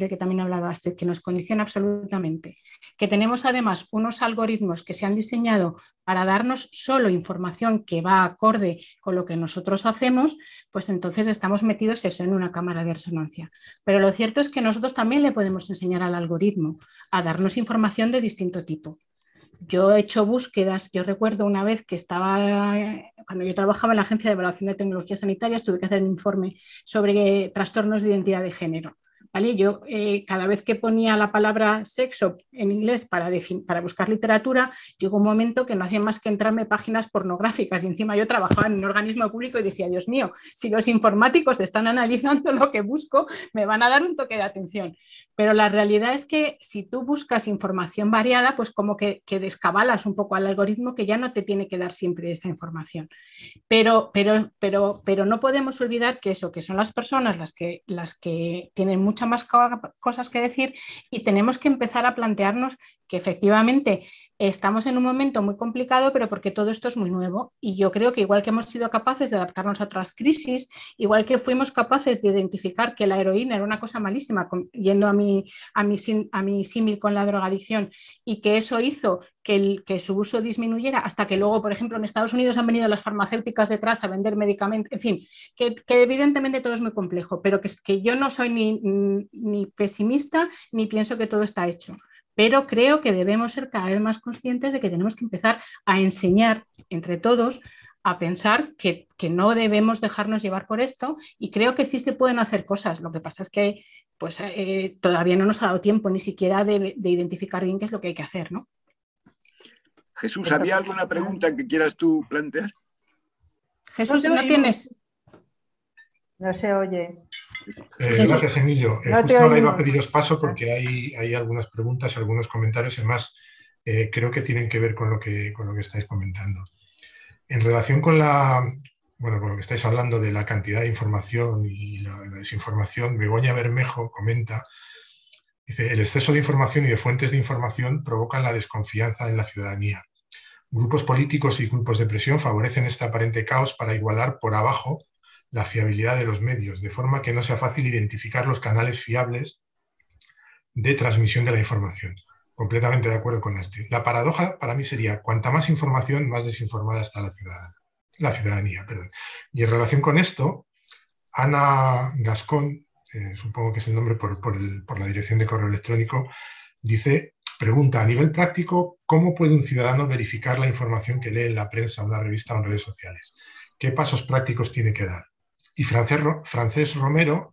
Astrid, que nos condiciona absolutamente, que tenemos además unos algoritmos que se han diseñado para darnos solo información que va acorde con lo que nosotros hacemos, pues entonces estamos metidos eso en una cámara de resonancia. Pero lo cierto es que nosotros también le podemos enseñar al algoritmo a darnos información de distinto tipo. Yo he hecho búsquedas, yo recuerdo una vez que cuando yo trabajaba en la Agencia de Evaluación de Tecnologías Sanitarias, tuve que hacer un informe sobre trastornos de identidad de género. ¿Vale? Yo cada vez que ponía la palabra sexo en inglés para buscar literatura, llegó un momento que no hacía más que entrarme páginas pornográficas, y encima yo trabajaba en un organismo público y decía, Dios mío, si los informáticos están analizando lo que busco, me van a dar un toque de atención. Pero la realidad es que si tú buscas información variada, pues como que descabalas un poco al algoritmo, que ya no te tiene que dar siempre esta información. Pero no podemos olvidar que son las personas las que tienen muchas más cosas que decir, y tenemos que empezar a plantearnos que efectivamente estamos en un momento muy complicado, pero porque todo esto es muy nuevo, y yo creo que igual que hemos sido capaces de adaptarnos a otras crisis, igual que fuimos capaces de identificar que la heroína era una cosa malísima, yendo a mi símil con la drogadicción, y que eso hizo que su uso disminuyera, hasta que luego, por ejemplo, en Estados Unidos han venido las farmacéuticas detrás a vender medicamentos, en fin, que evidentemente todo es muy complejo, pero que yo no soy ni pesimista ni pienso que todo está hecho. Pero creo que debemos ser cada vez más conscientes de que tenemos que empezar a enseñar entre todos a pensar que no debemos dejarnos llevar por esto, y creo que sí se pueden hacer cosas. Lo que pasa es que pues, todavía no nos ha dado tiempo ni siquiera de identificar bien qué es lo que hay que hacer, ¿no? Jesús, ¿había alguna pregunta que quieras tú plantear? Jesús, ¿no tienes? No se oye. Gracias, Emilio. No Justo ahora iba a pediros paso porque hay algunas preguntas, algunos comentarios, además creo que tienen que ver con lo que estáis comentando. En relación con lo que estáis hablando de la cantidad de información y la desinformación, Begoña Bermejo comenta, dice, el exceso de información y de fuentes de información provocan la desconfianza en la ciudadanía. Grupos políticos y grupos de presión favorecen este aparente caos para igualar por abajo la fiabilidad de los medios, de forma que no sea fácil identificar los canales fiables de transmisión de la información. Completamente de acuerdo con Astrid. La paradoja para mí sería, cuanta más información, más desinformada está la ciudadanía. Y en relación con esto, Ana Gascón, supongo que es el nombre por la dirección de correo electrónico, pregunta, a nivel práctico, ¿cómo puede un ciudadano verificar la información que lee en la prensa, una revista o en redes sociales? ¿Qué pasos prácticos tiene que dar? Y Francés Romero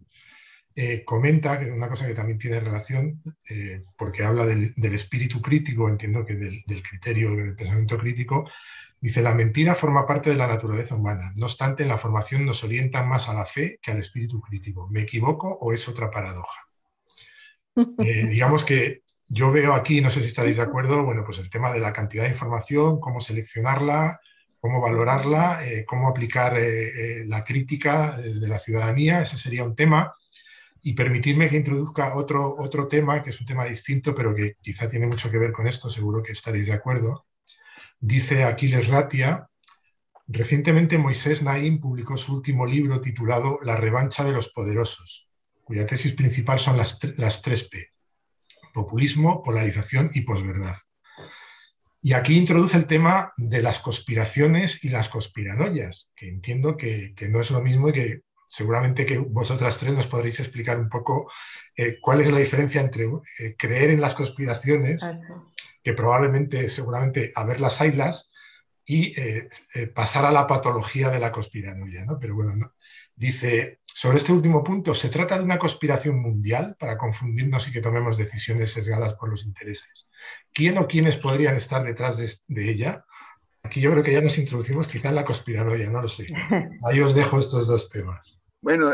comenta que una cosa que también tiene relación, porque habla del espíritu crítico, entiendo que del criterio, del pensamiento crítico, dice, la mentira forma parte de la naturaleza humana. No obstante, en la formación nos orientan más a la fe que al espíritu crítico. ¿Me equivoco o es otra paradoja? Digamos que yo veo aquí, no sé si estaréis de acuerdo, bueno, pues el tema de la cantidad de información, cómo seleccionarla, cómo valorarla, cómo aplicar la crítica desde la ciudadanía, ese sería un tema. Y permitidme que introduzca otro tema, que es un tema distinto, pero que quizá tiene mucho que ver con esto, seguro que estaréis de acuerdo. Dice Aquiles Ratia, recientemente Moisés Naim publicó su último libro titulado La revancha de los poderosos, cuya tesis principal son las 3 P, populismo, polarización y posverdad. Y aquí introduce el tema de las conspiraciones y las conspiranoias, que entiendo que no es lo mismo y que seguramente que vosotras tres nos podréis explicar un poco cuál es la diferencia entre creer en las conspiraciones, que probablemente, seguramente, haberlas haylas, y pasar a la patología de la conspiranoia, ¿no? Pero bueno, ¿no? Dice, sobre este último punto, ¿se trata de una conspiración mundial para confundirnos y que tomemos decisiones sesgadas por los intereses? ¿Quién o quiénes podrían estar detrás de ella? Aquí yo creo que ya nos introducimos quizá en la conspiranoia, no lo sé. Ahí os dejo estos dos temas. Bueno,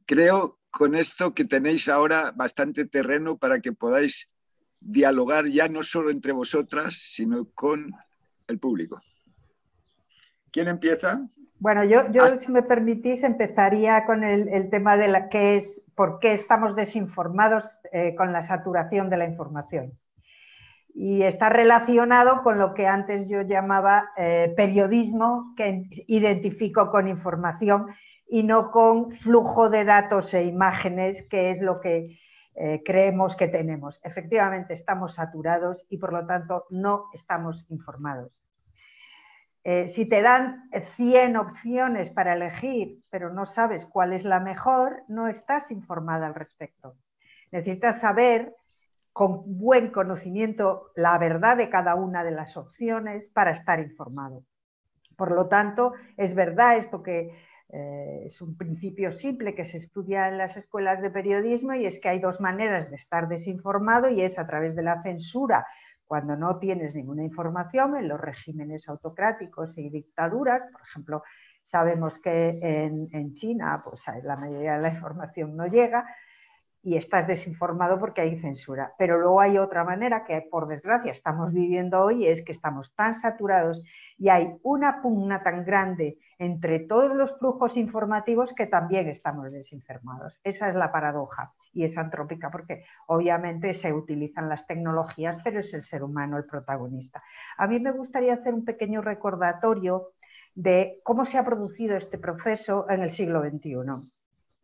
creo con esto que tenéis ahora bastante terreno para que podáis dialogar ya no solo entre vosotras, sino con el público. ¿Quién empieza? Bueno, yo si me permitís, empezaría con el tema de por qué estamos desinformados con la saturación de la información. Y está relacionado con lo que antes yo llamaba periodismo, que identifico con información y no con flujo de datos e imágenes, que es lo que creemos que tenemos. Efectivamente, estamos saturados y, por lo tanto, no estamos informados. Si te dan 100 opciones para elegir, pero no sabes cuál es la mejor, no estás informada al respecto. Necesitas saber con buen conocimiento la verdad de cada una de las opciones para estar informado. Por lo tanto, es verdad esto que es un principio simple que se estudia en las escuelas de periodismo, y es que hay dos maneras de estar desinformado, y es a través de la censura, cuando no tienes ninguna información, en los regímenes autocráticos y dictaduras. Por ejemplo, sabemos que en China pues, la mayoría de la información no llega y estás desinformado porque hay censura. Pero luego hay otra manera que, por desgracia, estamos viviendo hoy, es que estamos tan saturados y hay una pugna tan grande entre todos los flujos informativos que también estamos desinformados. Esa es la paradoja, y es antrópica porque obviamente se utilizan las tecnologías, pero es el ser humano el protagonista. A mí me gustaría hacer un pequeño recordatorio de cómo se ha producido este proceso en el siglo XXI.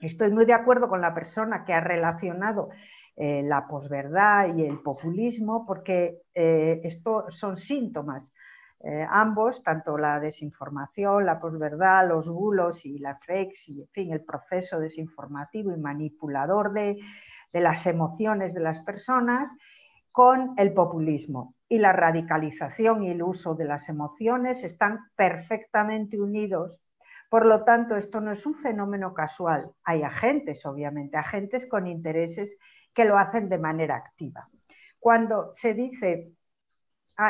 Estoy muy de acuerdo con la persona que ha relacionado la posverdad y el populismo, porque esto son síntomas. Ambos, tanto la desinformación, la posverdad, los bulos y las fakes, y en fin, el proceso desinformativo y manipulador de las emociones de las personas, con el populismo. Y la radicalización y el uso de las emociones están perfectamente unidos. Por lo tanto, esto no es un fenómeno casual. Hay agentes, obviamente, agentes con intereses que lo hacen de manera activa. Cuando se dice,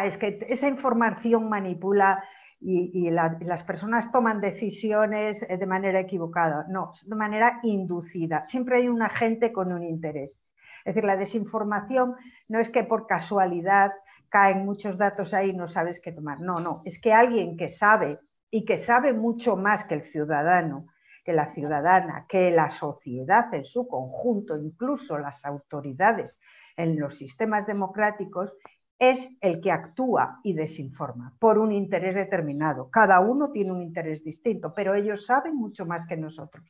es que esa información manipula y las personas toman decisiones de manera equivocada. No, de manera inducida. Siempre hay un agente con un interés. Es decir, la desinformación no es que por casualidad caen muchos datos ahí y no sabes qué tomar. No, no, es que alguien que sabe, y que sabe mucho más que el ciudadano, que la ciudadana, que la sociedad en su conjunto, incluso las autoridades en los sistemas democráticos, es el que actúa y desinforma por un interés determinado. Cada uno tiene un interés distinto, pero ellos saben mucho más que nosotros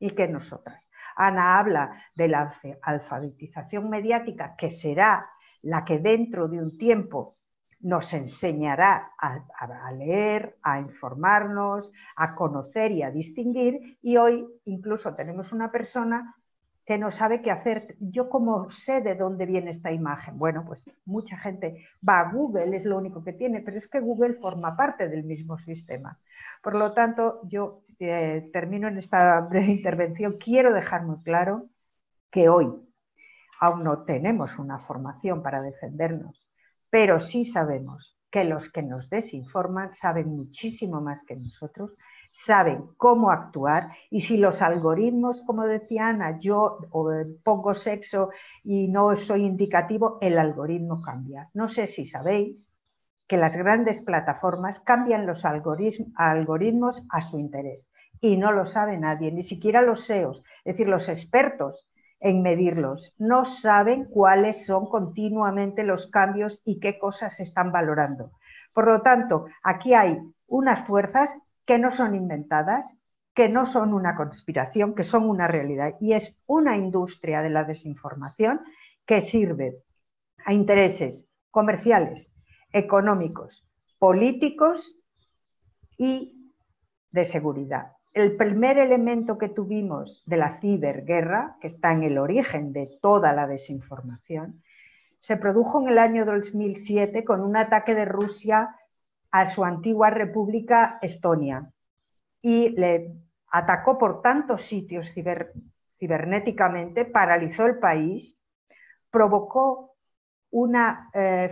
y que nosotras. Ana habla de la alfabetización mediática, que será la que dentro de un tiempo nos enseñará a leer, a informarnos, a conocer y a distinguir, y hoy incluso tenemos una persona que no sabe qué hacer. ¿Yo cómo sé de dónde viene esta imagen? Bueno, pues mucha gente va a Google, es lo único que tiene, pero es que Google forma parte del mismo sistema. Por lo tanto, yo termino en esta breve intervención. Quiero dejar muy claro que hoy aún no tenemos una formación para defendernos, pero sí sabemos que los que nos desinforman saben muchísimo más que nosotros, saben cómo actuar, y si los algoritmos, como decía Ana, yo pongo sexo y no soy indicativo, el algoritmo cambia. No sé si sabéis que las grandes plataformas cambian los algoritmos a su interés, y no lo sabe nadie, ni siquiera los SEOs, es decir, los expertos en medirlos. No saben cuáles son continuamente los cambios y qué cosas se están valorando. Por lo tanto, aquí hay unas fuerzas que no son inventadas, que no son una conspiración, que son una realidad, y es una industria de la desinformación que sirve a intereses comerciales, económicos, políticos y de seguridad. el primer elemento que tuvimos de la ciberguerra, que está en el origen de toda la desinformación, se produjo en el año 2007 con un ataque de Rusia a su antigua república Estonia y le atacó por tantos sitios cibernéticamente, paralizó el país, provocó una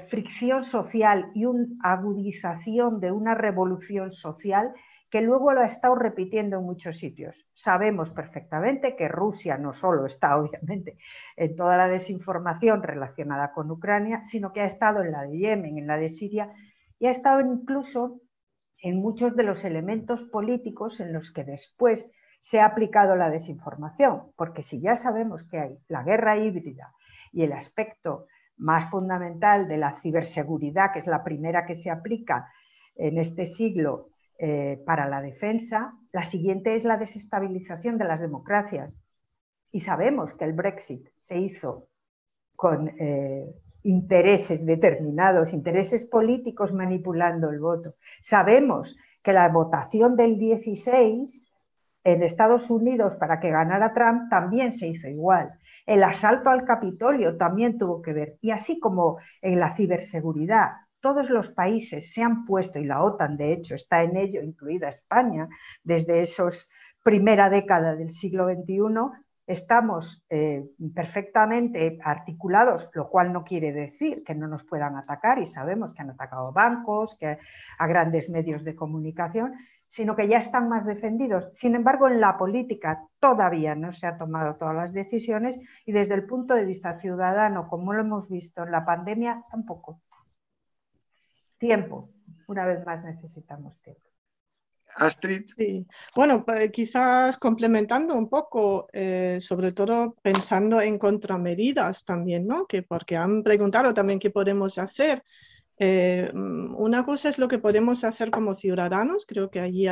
fricción social y una agudización de una revolución social que luego lo ha estado repitiendo en muchos sitios. Sabemos perfectamente que Rusia no solo está, obviamente, en toda la desinformación relacionada con Ucrania, sino que ha estado en la de Yemen, en la de Siria, y ha estado incluso en muchos de los elementos políticos en los que después se ha aplicado la desinformación, porque si ya sabemos que hay la guerra híbrida y el aspecto más fundamental de la ciberseguridad, que es la primera que se aplica en este siglo para la defensa, la siguiente es la desestabilización de las democracias. Y sabemos que el Brexit se hizo con intereses determinados, intereses políticos manipulando el voto. Sabemos que la votación del 16 en Estados Unidos para que ganara Trump también se hizo igual. El asalto al Capitolio también tuvo que ver. Y así como en la ciberseguridad, todos los países se han puesto, y la OTAN de hecho está en ello, incluida España, desde esos primera década del siglo XXI, estamos perfectamente articulados, lo cual no quiere decir que no nos puedan atacar, y sabemos que han atacado bancos, que a grandes medios de comunicación, sino que ya están más defendidos. Sin embargo, en la política todavía no se han tomado todas las decisiones y desde el punto de vista ciudadano, como lo hemos visto en la pandemia, tampoco. Tiempo. Una vez más necesitamos tiempo. Astrid. Sí. Bueno, quizás complementando un poco, sobre todo pensando en contramedidas también, ¿no? Porque han preguntado también qué podemos hacer. Una cosa es lo que podemos hacer como ciudadanos, creo que allí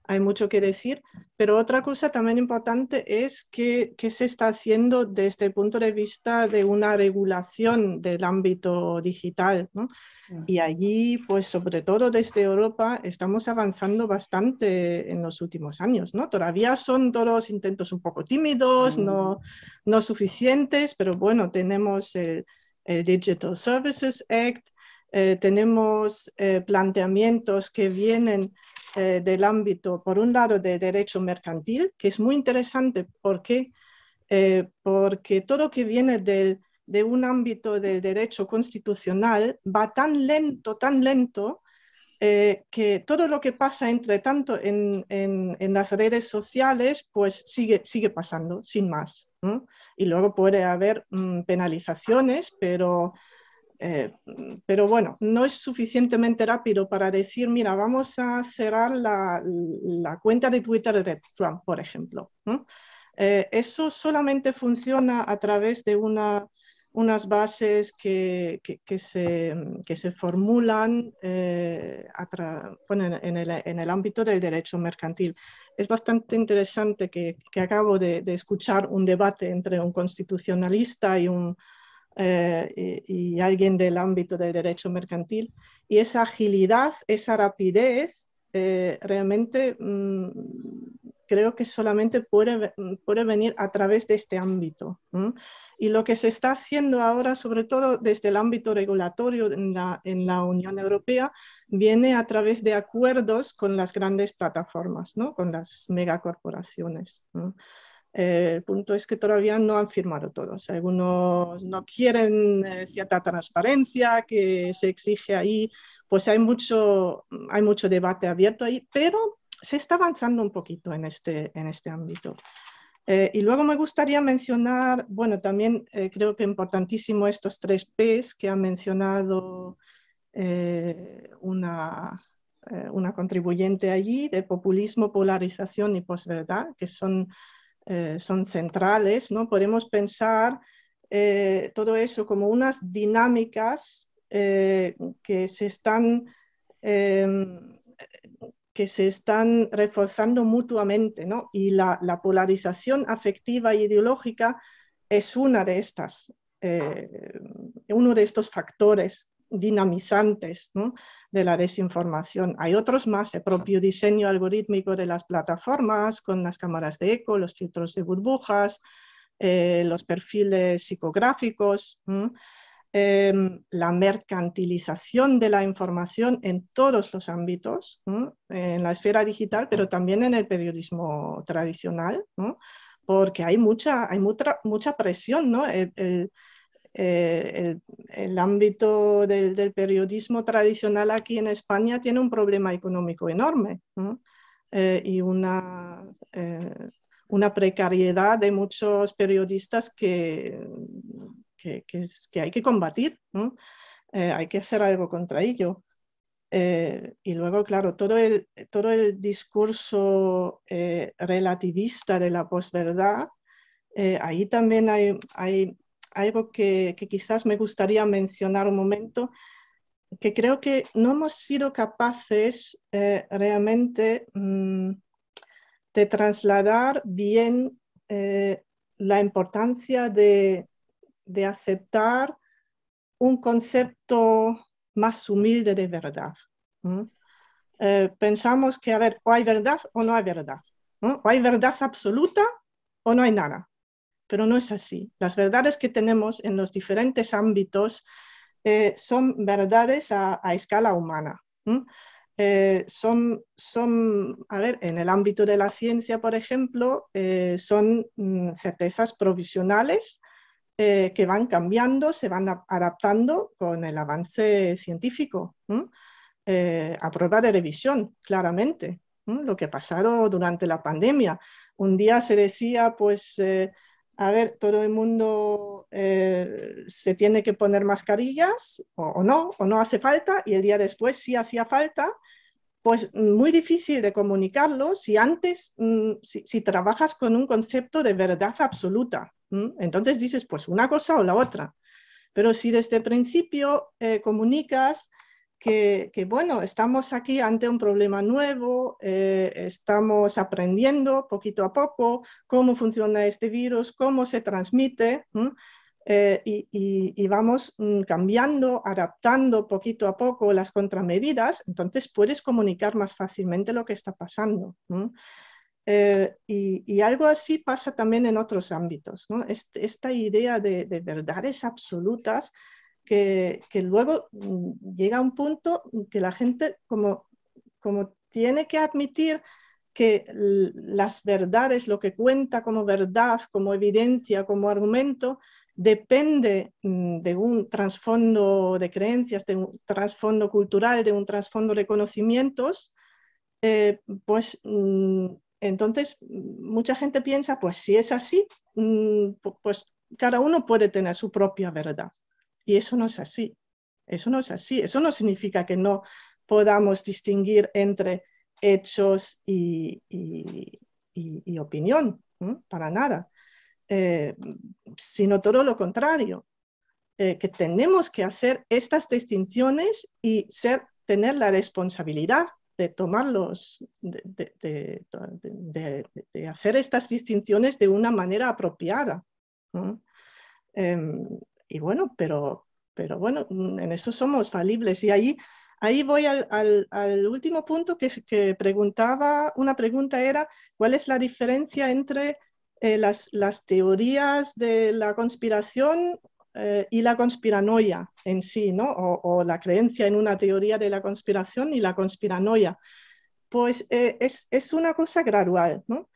hay mucho que decir, pero otra cosa también importante es qué se está haciendo desde el punto de vista de una regulación del ámbito digital, ¿no? Y allí, pues sobre todo desde Europa, estamos avanzando bastante en los últimos años, ¿no? Todavía son todos intentos un poco tímidos, no suficientes, pero bueno, tenemos el Digital Services Act, tenemos planteamientos que vienen del ámbito, por un lado, de derecho mercantil, que es muy interesante porque todo lo que viene de un ámbito del derecho constitucional va tan lento, que todo lo que pasa entre tanto en las redes sociales pues sigue pasando sin más, ¿no? Y luego puede haber penalizaciones, pero bueno, no es suficientemente rápido para decir, mira, vamos a cerrar la cuenta de Twitter de Trump, por ejemplo, ¿no? Eso solamente funciona a través de unas bases que se formulan en el ámbito del derecho mercantil. Es bastante interesante que acabo de escuchar un debate entre un constitucionalista y alguien del ámbito del derecho mercantil, y esa agilidad, esa rapidez, realmente creo que solamente puede venir a través de este ámbito. Y lo que se está haciendo ahora, sobre todo desde el ámbito regulatorio en la Unión Europea, viene a través de acuerdos con las grandes plataformas, ¿no? Con las megacorporaciones, ¿no? El punto es que todavía no han firmado todos. Algunos no quieren cierta transparencia que se exige ahí. Pues hay mucho debate abierto ahí, pero se está avanzando un poquito en este ámbito. Y luego me gustaría mencionar, bueno, también creo que importantísimo estos 3 Ps que ha mencionado una contribuyente allí, de populismo, polarización y posverdad, que son centrales, ¿no? Podemos pensar todo eso como unas dinámicas que se están reforzando mutuamente, ¿no? Y la polarización afectiva e ideológica es uno de estos factores dinamizantes, ¿no?, de la desinformación. Hay otros más, el propio diseño algorítmico de las plataformas, con las cámaras de eco, los filtros de burbujas, los perfiles psicográficos, la mercantilización de la información en todos los ámbitos, ¿no?, en la esfera digital, pero también en el periodismo tradicional, ¿no?, porque hay mucha presión, ¿no? El ámbito del periodismo tradicional aquí en España tiene un problema económico enorme, ¿no?, y una precariedad de muchos periodistas que hay que combatir, ¿no? Hay que hacer algo contra ello. Y luego, claro, todo el discurso relativista de la posverdad, ahí también hay algo que quizás me gustaría mencionar un momento, que creo que no hemos sido capaces realmente de trasladar bien la importancia de aceptar un concepto más humilde de verdad. Pensamos que, a ver, o hay verdad o no hay verdad, ¿no? O hay verdad absoluta o no hay nada, pero no es así. Las verdades que tenemos en los diferentes ámbitos son verdades a escala humana. A ver, en el ámbito de la ciencia, por ejemplo, son certezas provisionales que van cambiando, se van adaptando con el avance científico, a prueba de revisión, claramente. Lo que pasaron durante la pandemia. Un día se decía, pues, a ver, todo el mundo se tiene que poner mascarillas o no hace falta, y el día después sí hacía falta. Pues muy difícil de comunicarlo si antes, si trabajas con un concepto de verdad absoluta. Entonces dices, pues una cosa o la otra. Pero si desde el principio comunicas que, bueno, estamos aquí ante un problema nuevo, estamos aprendiendo poquito a poco cómo funciona este virus, cómo se transmite, y vamos cambiando, adaptando poquito a poco las contramedidas, entonces puedes comunicar más fácilmente lo que está pasando. Y algo así pasa también en otros ámbitos, ¿no? Esta idea de verdades absolutas que luego llega a un punto que la gente como tiene que admitir que las verdades, lo que cuenta como verdad, como evidencia, como argumento, depende de un trasfondo de creencias, de un trasfondo cultural, de un trasfondo de conocimientos, pues entonces mucha gente piensa, pues si es así, pues cada uno puede tener su propia verdad. Y eso no es así. Eso no es así. Eso no significa que no podamos distinguir entre hechos y opinión, para nada. Sino todo lo contrario, que tenemos que hacer estas distinciones y tener la responsabilidad de tomarlos, de hacer estas distinciones de una manera apropiada. Y bueno, pero bueno, en eso somos falibles. Y ahí voy al último punto que preguntaba. Una pregunta era, ¿cuál es la diferencia entre las teorías de la conspiración y la conspiranoia en sí, ¿no? O la creencia en una teoría de la conspiración y la conspiranoia? Pues es una cosa gradual, ¿no?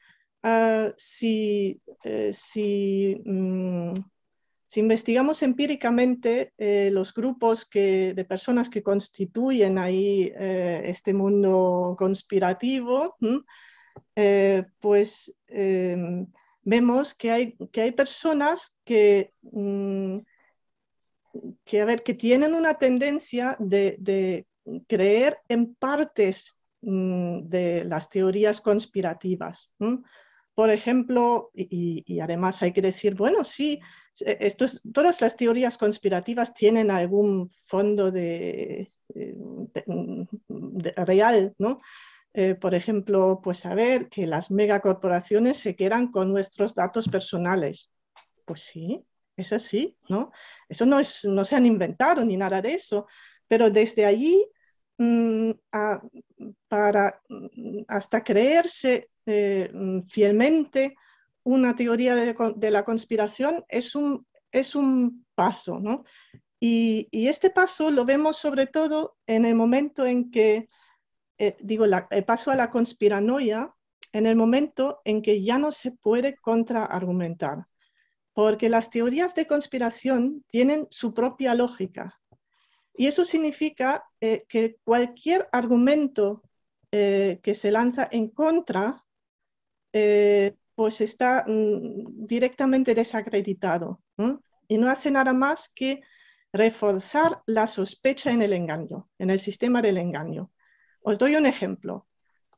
Si investigamos empíricamente los grupos de personas que constituyen ahí este mundo conspirativo, pues vemos que hay personas que tienen una tendencia de creer en partes de las teorías conspirativas. Por ejemplo, y además hay que decir, bueno, sí, todas las teorías conspirativas tienen algún fondo de real, ¿no? Por ejemplo, pues saber que las megacorporaciones se quedan con nuestros datos personales. Pues sí, es así, ¿no? Eso no se han inventado ni nada de eso, pero desde allí hasta creerse fielmente una teoría de la conspiración es un paso, ¿no? Y este paso lo vemos sobre todo en el momento en que, el paso a la conspiranoia, en el momento en que ya no se puede contraargumentar, porque las teorías de conspiración tienen su propia lógica. Y eso significa que cualquier argumento que se lanza en contra, pues está directamente desacreditado, ¿no? Y no hace nada más que reforzar la sospecha en el engaño, en el sistema del engaño. Os doy un ejemplo.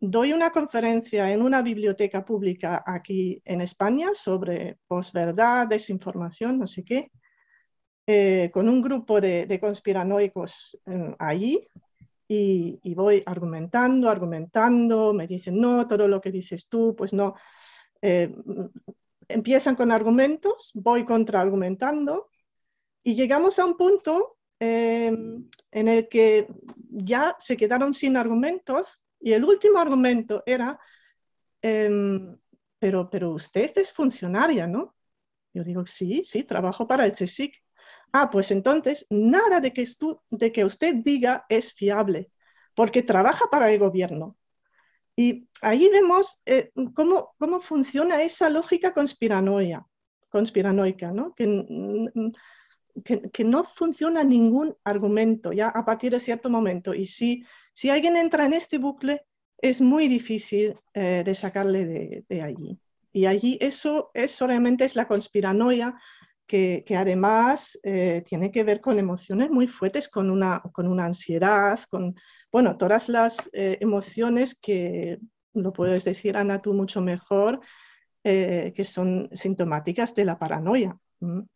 Doy una conferencia en una biblioteca pública aquí en España sobre posverdad, desinformación, no sé qué, con un grupo de conspiranoicos allí, y voy argumentando, me dicen, no, todo lo que dices tú, pues no. Empiezan con argumentos, voy contraargumentando, y llegamos a un punto en el que ya se quedaron sin argumentos, y el último argumento era, pero usted es funcionaria, ¿no? Yo digo, sí, trabajo para el CSIC. Ah, pues entonces nada de que usted diga es fiable, porque trabaja para el gobierno. Y ahí vemos cómo funciona esa lógica conspiranoica, ¿no? Que no funciona ningún argumento ya a partir de cierto momento. Y si alguien entra en este bucle, es muy difícil de sacarle de allí. Y allí eso solamente es la conspiranoia, que además tiene que ver con emociones muy fuertes, con una ansiedad, con todas las emociones que, lo puedes decir, Ana, tú mucho mejor, que son sintomáticas de la paranoia. Uh-huh.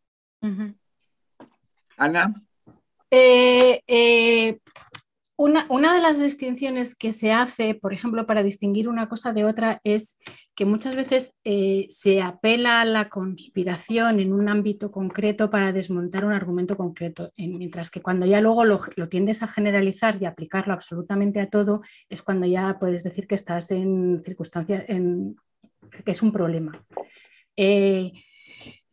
Ana. Una de las distinciones que se hace, por ejemplo, para distinguir una cosa de otra, es que muchas veces se apela a la conspiración en un ámbito concreto para desmontar un argumento concreto, mientras que cuando ya luego lo tiendes a generalizar y aplicarlo absolutamente a todo, es cuando ya puedes decir que estás en circunstancias, que es un problema.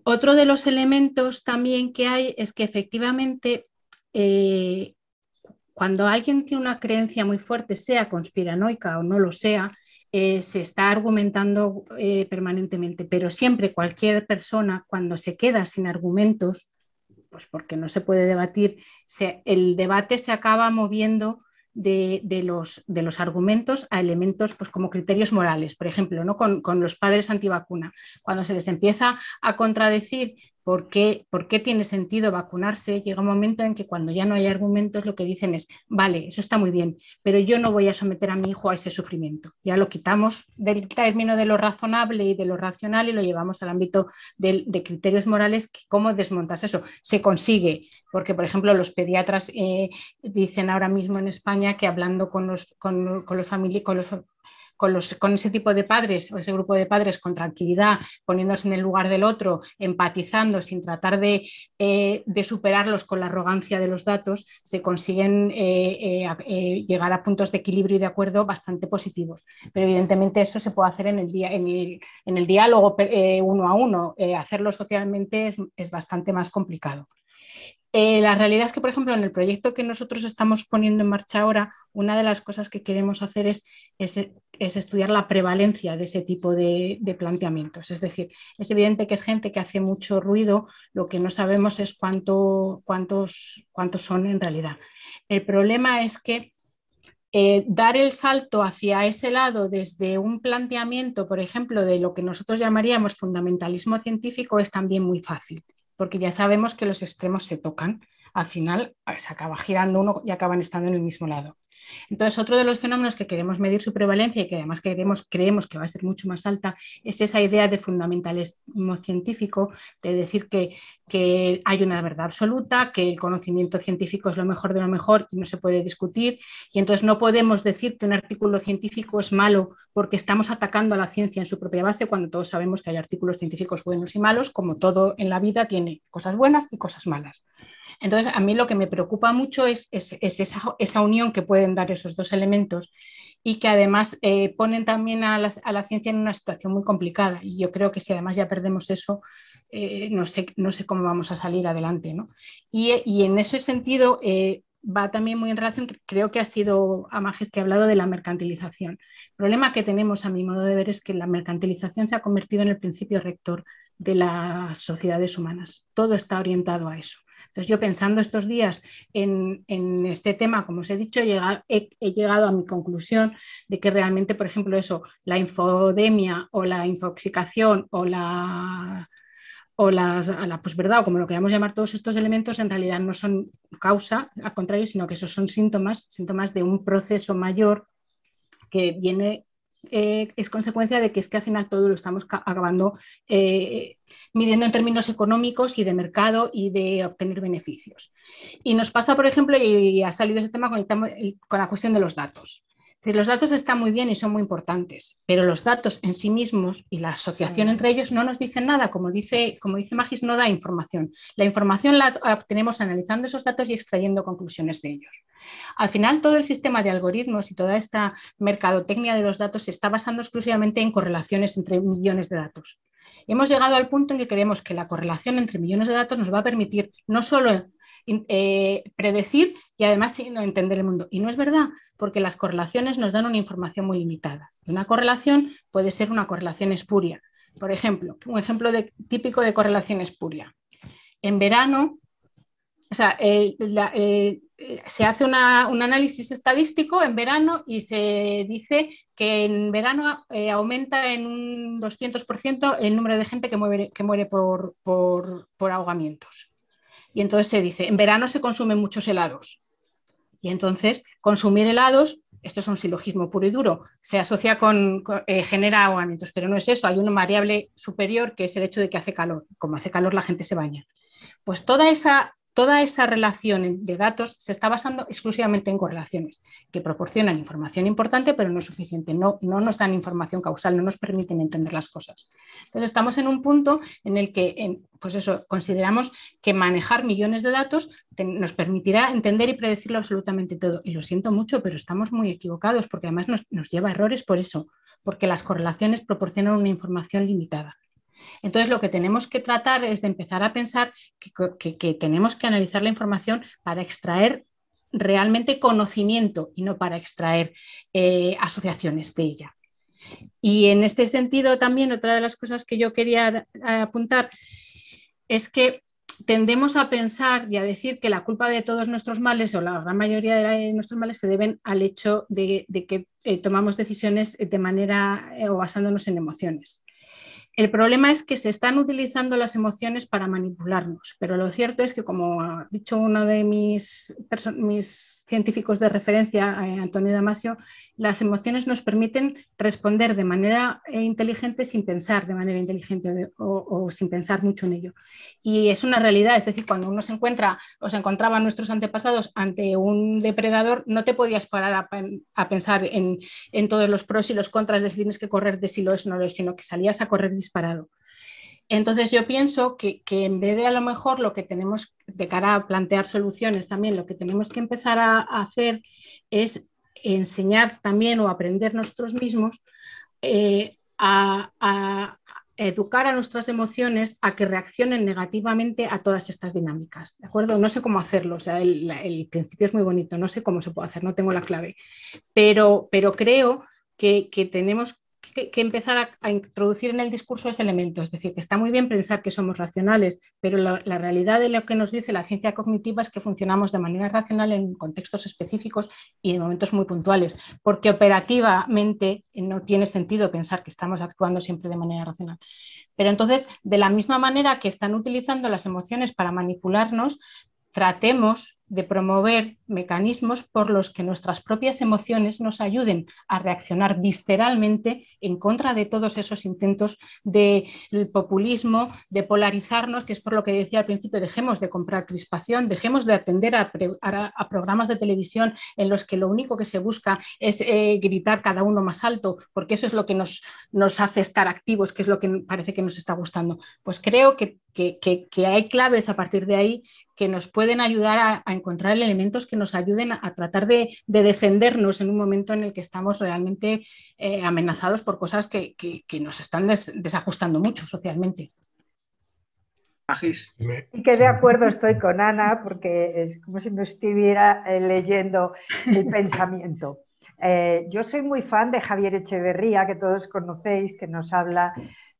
Otro de los elementos también que hay es que efectivamente cuando alguien tiene una creencia muy fuerte, sea conspiranoica o no lo sea, se está argumentando permanentemente, pero siempre cualquier persona, cuando se queda sin argumentos, pues porque no se puede debatir, el debate se acaba moviendo de los argumentos a elementos, pues como criterios morales, por ejemplo, ¿no? Con los padres antivacuna. Cuando se les empieza a contradecir por qué tiene sentido vacunarse, llega un momento en que cuando ya no hay argumentos, lo que dicen es, vale, eso está muy bien, pero yo no voy a someter a mi hijo a ese sufrimiento. Ya lo quitamos del término de lo razonable y de lo racional y lo llevamos al ámbito de criterios morales. ¿Cómo desmontas eso? Se consigue, porque por ejemplo los pediatras dicen ahora mismo en España que hablando con ese tipo de padres o ese grupo de padres con tranquilidad, poniéndose en el lugar del otro, empatizando sin tratar de superarlos con la arrogancia de los datos, se consiguen llegar a puntos de equilibrio y de acuerdo bastante positivos. Pero evidentemente eso se puede hacer en el diálogo uno a uno. Hacerlo socialmente es bastante más complicado. La realidad es que, por ejemplo, en el proyecto que nosotros estamos poniendo en marcha ahora, una de las cosas que queremos hacer es estudiar la prevalencia de ese tipo de planteamientos. Es decir, es evidente que es gente que hace mucho ruido, lo que no sabemos es cuántos son en realidad. El problema es que dar el salto hacia ese lado desde un planteamiento, por ejemplo, de lo que nosotros llamaríamos fundamentalismo científico es también muy fácil, porque ya sabemos que los extremos se tocan. al final se acaba girando uno y acaban estando en el mismo lado. Entonces, otro de los fenómenos que queremos medir su prevalencia y que además creemos que va a ser mucho más alta es esa idea de fundamentalismo científico, de decir que hay una verdad absoluta, que el conocimiento científico es lo mejor de lo mejor y no se puede discutir, y entonces no podemos decir que un artículo científico es malo porque estamos atacando a la ciencia en su propia base, cuando todos sabemos que hay artículos científicos buenos y malos, como todo en la vida tiene cosas buenas y cosas malas. Entonces, a mí lo que me preocupa mucho es esa unión que pueden dar esos dos elementos y que además ponen también a la ciencia en una situación muy complicada. Y yo creo que si además ya perdemos eso, no sé cómo vamos a salir adelante, ¿no? Y en ese sentido va también muy en relación, creo que ha sido Amajes que ha hablado de la mercantilización. El problema que tenemos, a mi modo de ver, es que la mercantilización se ha convertido en el principio rector de las sociedades humanas. Todo está orientado a eso. Entonces, yo pensando estos días en este tema, como os he dicho, he llegado a mi conclusión de que realmente, por ejemplo, eso, la infodemia o la infoxicación o la posverdad, o como lo queramos llamar, todos estos elementos en realidad no son causa, al contrario, sino que esos son síntomas de un proceso mayor que viene, es consecuencia de que es que al final todo lo estamos acabando midiendo en términos económicos y de mercado y de obtener beneficios. Y nos pasa, por ejemplo, y ha salido ese tema con la cuestión de los datos. Es decir, los datos están muy bien y son muy importantes, pero los datos en sí mismos y la asociación entre ellos no nos dicen nada. Como dice Magis, no da información. La información la obtenemos analizando esos datos y extrayendo conclusiones de ellos. Al final, todo el sistema de algoritmos y toda esta mercadotecnia de los datos se está basando exclusivamente en correlaciones entre millones de datos. Hemos llegado al punto en que creemos que la correlación entre millones de datos nos va a permitir no solo predecir y además entender el mundo. Y no es verdad, porque las correlaciones nos dan una información muy limitada. Una correlación puede ser una correlación espuria. Por ejemplo, un ejemplo típico de correlación espuria. En verano, o sea, se hace un análisis estadístico en verano y se dice que en verano aumenta en un 200% el número de gente que muere por ahogamientos. Y entonces se dice, en verano se consumen muchos helados. Y entonces consumir helados, esto es un silogismo puro y duro, se asocia genera ahogamientos, pero no es eso, hay una variable superior que es el hecho de que hace calor. Como hace calor la gente se baña. Pues toda esa relación de datos se está basando exclusivamente en correlaciones que proporcionan información importante, pero no es suficiente, no nos dan información causal, no nos permiten entender las cosas. Entonces estamos en un punto en el que pues eso, consideramos que manejar millones de datos nos permitirá entender y predecirlo absolutamente todo. Y lo siento mucho, pero estamos muy equivocados, porque además nos lleva a errores por eso, porque las correlaciones proporcionan una información limitada. Entonces, lo que tenemos que tratar es de empezar a pensar que tenemos que analizar la información para extraer realmente conocimiento y no para extraer asociaciones de ella. Y en este sentido también otra de las cosas que yo quería apuntar es que tendemos a pensar y a decir que la culpa de todos nuestros males o la gran mayoría de nuestros males se deben al hecho de que tomamos decisiones de manera o basándonos en emociones. El problema es que se están utilizando las emociones para manipularnos, pero lo cierto es que, como ha dicho uno de mis científicos de referencia, Antonio Damasio, las emociones nos permiten responder de manera inteligente sin pensar de manera inteligente o sin pensar mucho en ello. Y es una realidad, es decir, cuando uno se encontraban nuestros antepasados ante un depredador, no te podías parar a pensar en todos los pros y los contras de si tienes que correr, de si lo es o no lo es, sino que salías a correr disparado. Entonces yo pienso que en vez de a lo mejor lo que tenemos de cara a plantear soluciones también, lo que tenemos que empezar a hacer es enseñar también o aprender nosotros mismos a educar a nuestras emociones a que reaccionen negativamente a todas estas dinámicas, ¿de acuerdo? No sé cómo hacerlo, o sea, el principio es muy bonito, no sé cómo se puede hacer, no tengo la clave, pero creo que tenemos que empezar a introducir en el discurso ese elemento, es decir, que está muy bien pensar que somos racionales, pero la realidad de lo que nos dice la ciencia cognitiva es que funcionamos de manera racional en contextos específicos y en momentos muy puntuales, porque operativamente no tiene sentido pensar que estamos actuando siempre de manera racional. Pero entonces, de la misma manera que están utilizando las emociones para manipularnos, tratemos de promover mecanismos por los que nuestras propias emociones nos ayuden a reaccionar visceralmente en contra de todos esos intentos del populismo, de polarizarnos, que es por lo que decía al principio, dejemos de comprar crispación, dejemos de atender a programas de televisión en los que lo único que se busca es gritar cada uno más alto, porque eso es lo que nos hace estar activos, que es lo que parece que nos está gustando. Pues creo que hay claves a partir de ahí que nos pueden ayudar a encontrar elementos que nos ayuden a tratar de defendernos en un momento en el que estamos realmente amenazados por cosas que nos están desajustando mucho socialmente. Y que de acuerdo estoy con Ana, porque es como si me estuviera leyendo el pensamiento. Yo soy muy fan de Javier Echeverría, que todos conocéis, que nos habla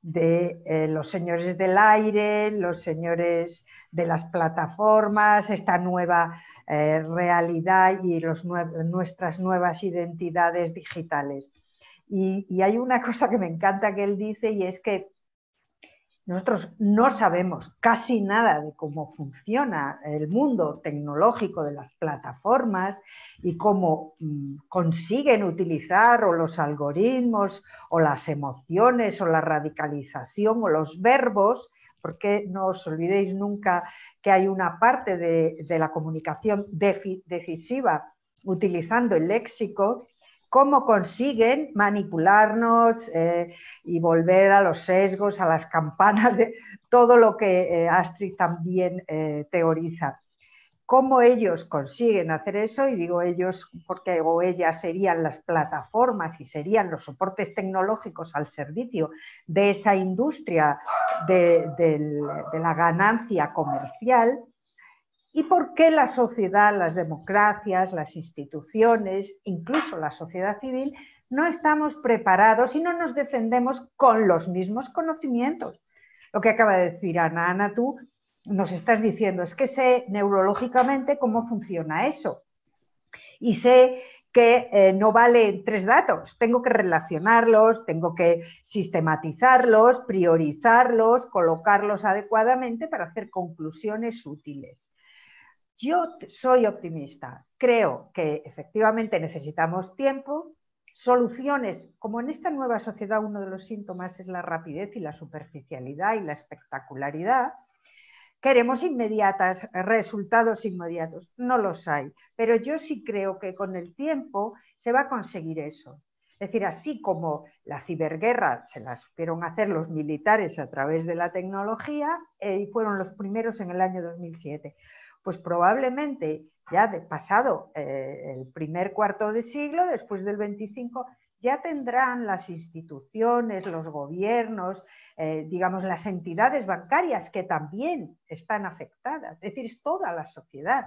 de los señores del aire, los señores de las plataformas, esta nueva realidad y nuestras nuevas identidades digitales. Y hay una cosa que me encanta que él dice, y es que nosotros no sabemos casi nada de cómo funciona el mundo tecnológico de las plataformas y cómo consiguen utilizar o los algoritmos o las emociones o la radicalización o los verbos, porque no os olvidéis nunca que hay una parte de la comunicación decisiva utilizando el léxico, cómo consiguen manipularnos y volver a los sesgos, a las campanas, de todo lo que Astrid también teoriza. Cómo ellos consiguen hacer eso, y digo ellos porque o ellas serían las plataformas y serían los soportes tecnológicos al servicio de esa industria de la ganancia comercial. ¿Y por qué la sociedad, las democracias, las instituciones, incluso la sociedad civil, no estamos preparados y no nos defendemos con los mismos conocimientos? Lo que acaba de decir Ana. Ana, tú nos estás diciendo, es que sé neurológicamente cómo funciona eso. Y sé que no valen 3 datos, tengo que relacionarlos, tengo que sistematizarlos, priorizarlos, colocarlos adecuadamente para hacer conclusiones útiles. Yo soy optimista, creo que efectivamente necesitamos tiempo, soluciones, como en esta nueva sociedad uno de los síntomas es la rapidez y la superficialidad y la espectacularidad. Queremos inmediatas, resultados inmediatos, no los hay, pero yo sí creo que con el tiempo se va a conseguir eso. Es decir, así como la ciberguerra se la supieron hacer los militares a través de la tecnología y fueron los primeros en el año 2007. Pues probablemente ya de pasado el primer cuarto de siglo, después del 25, ya tendrán las instituciones, los gobiernos, digamos las entidades bancarias que también están afectadas. Es decir, es toda la sociedad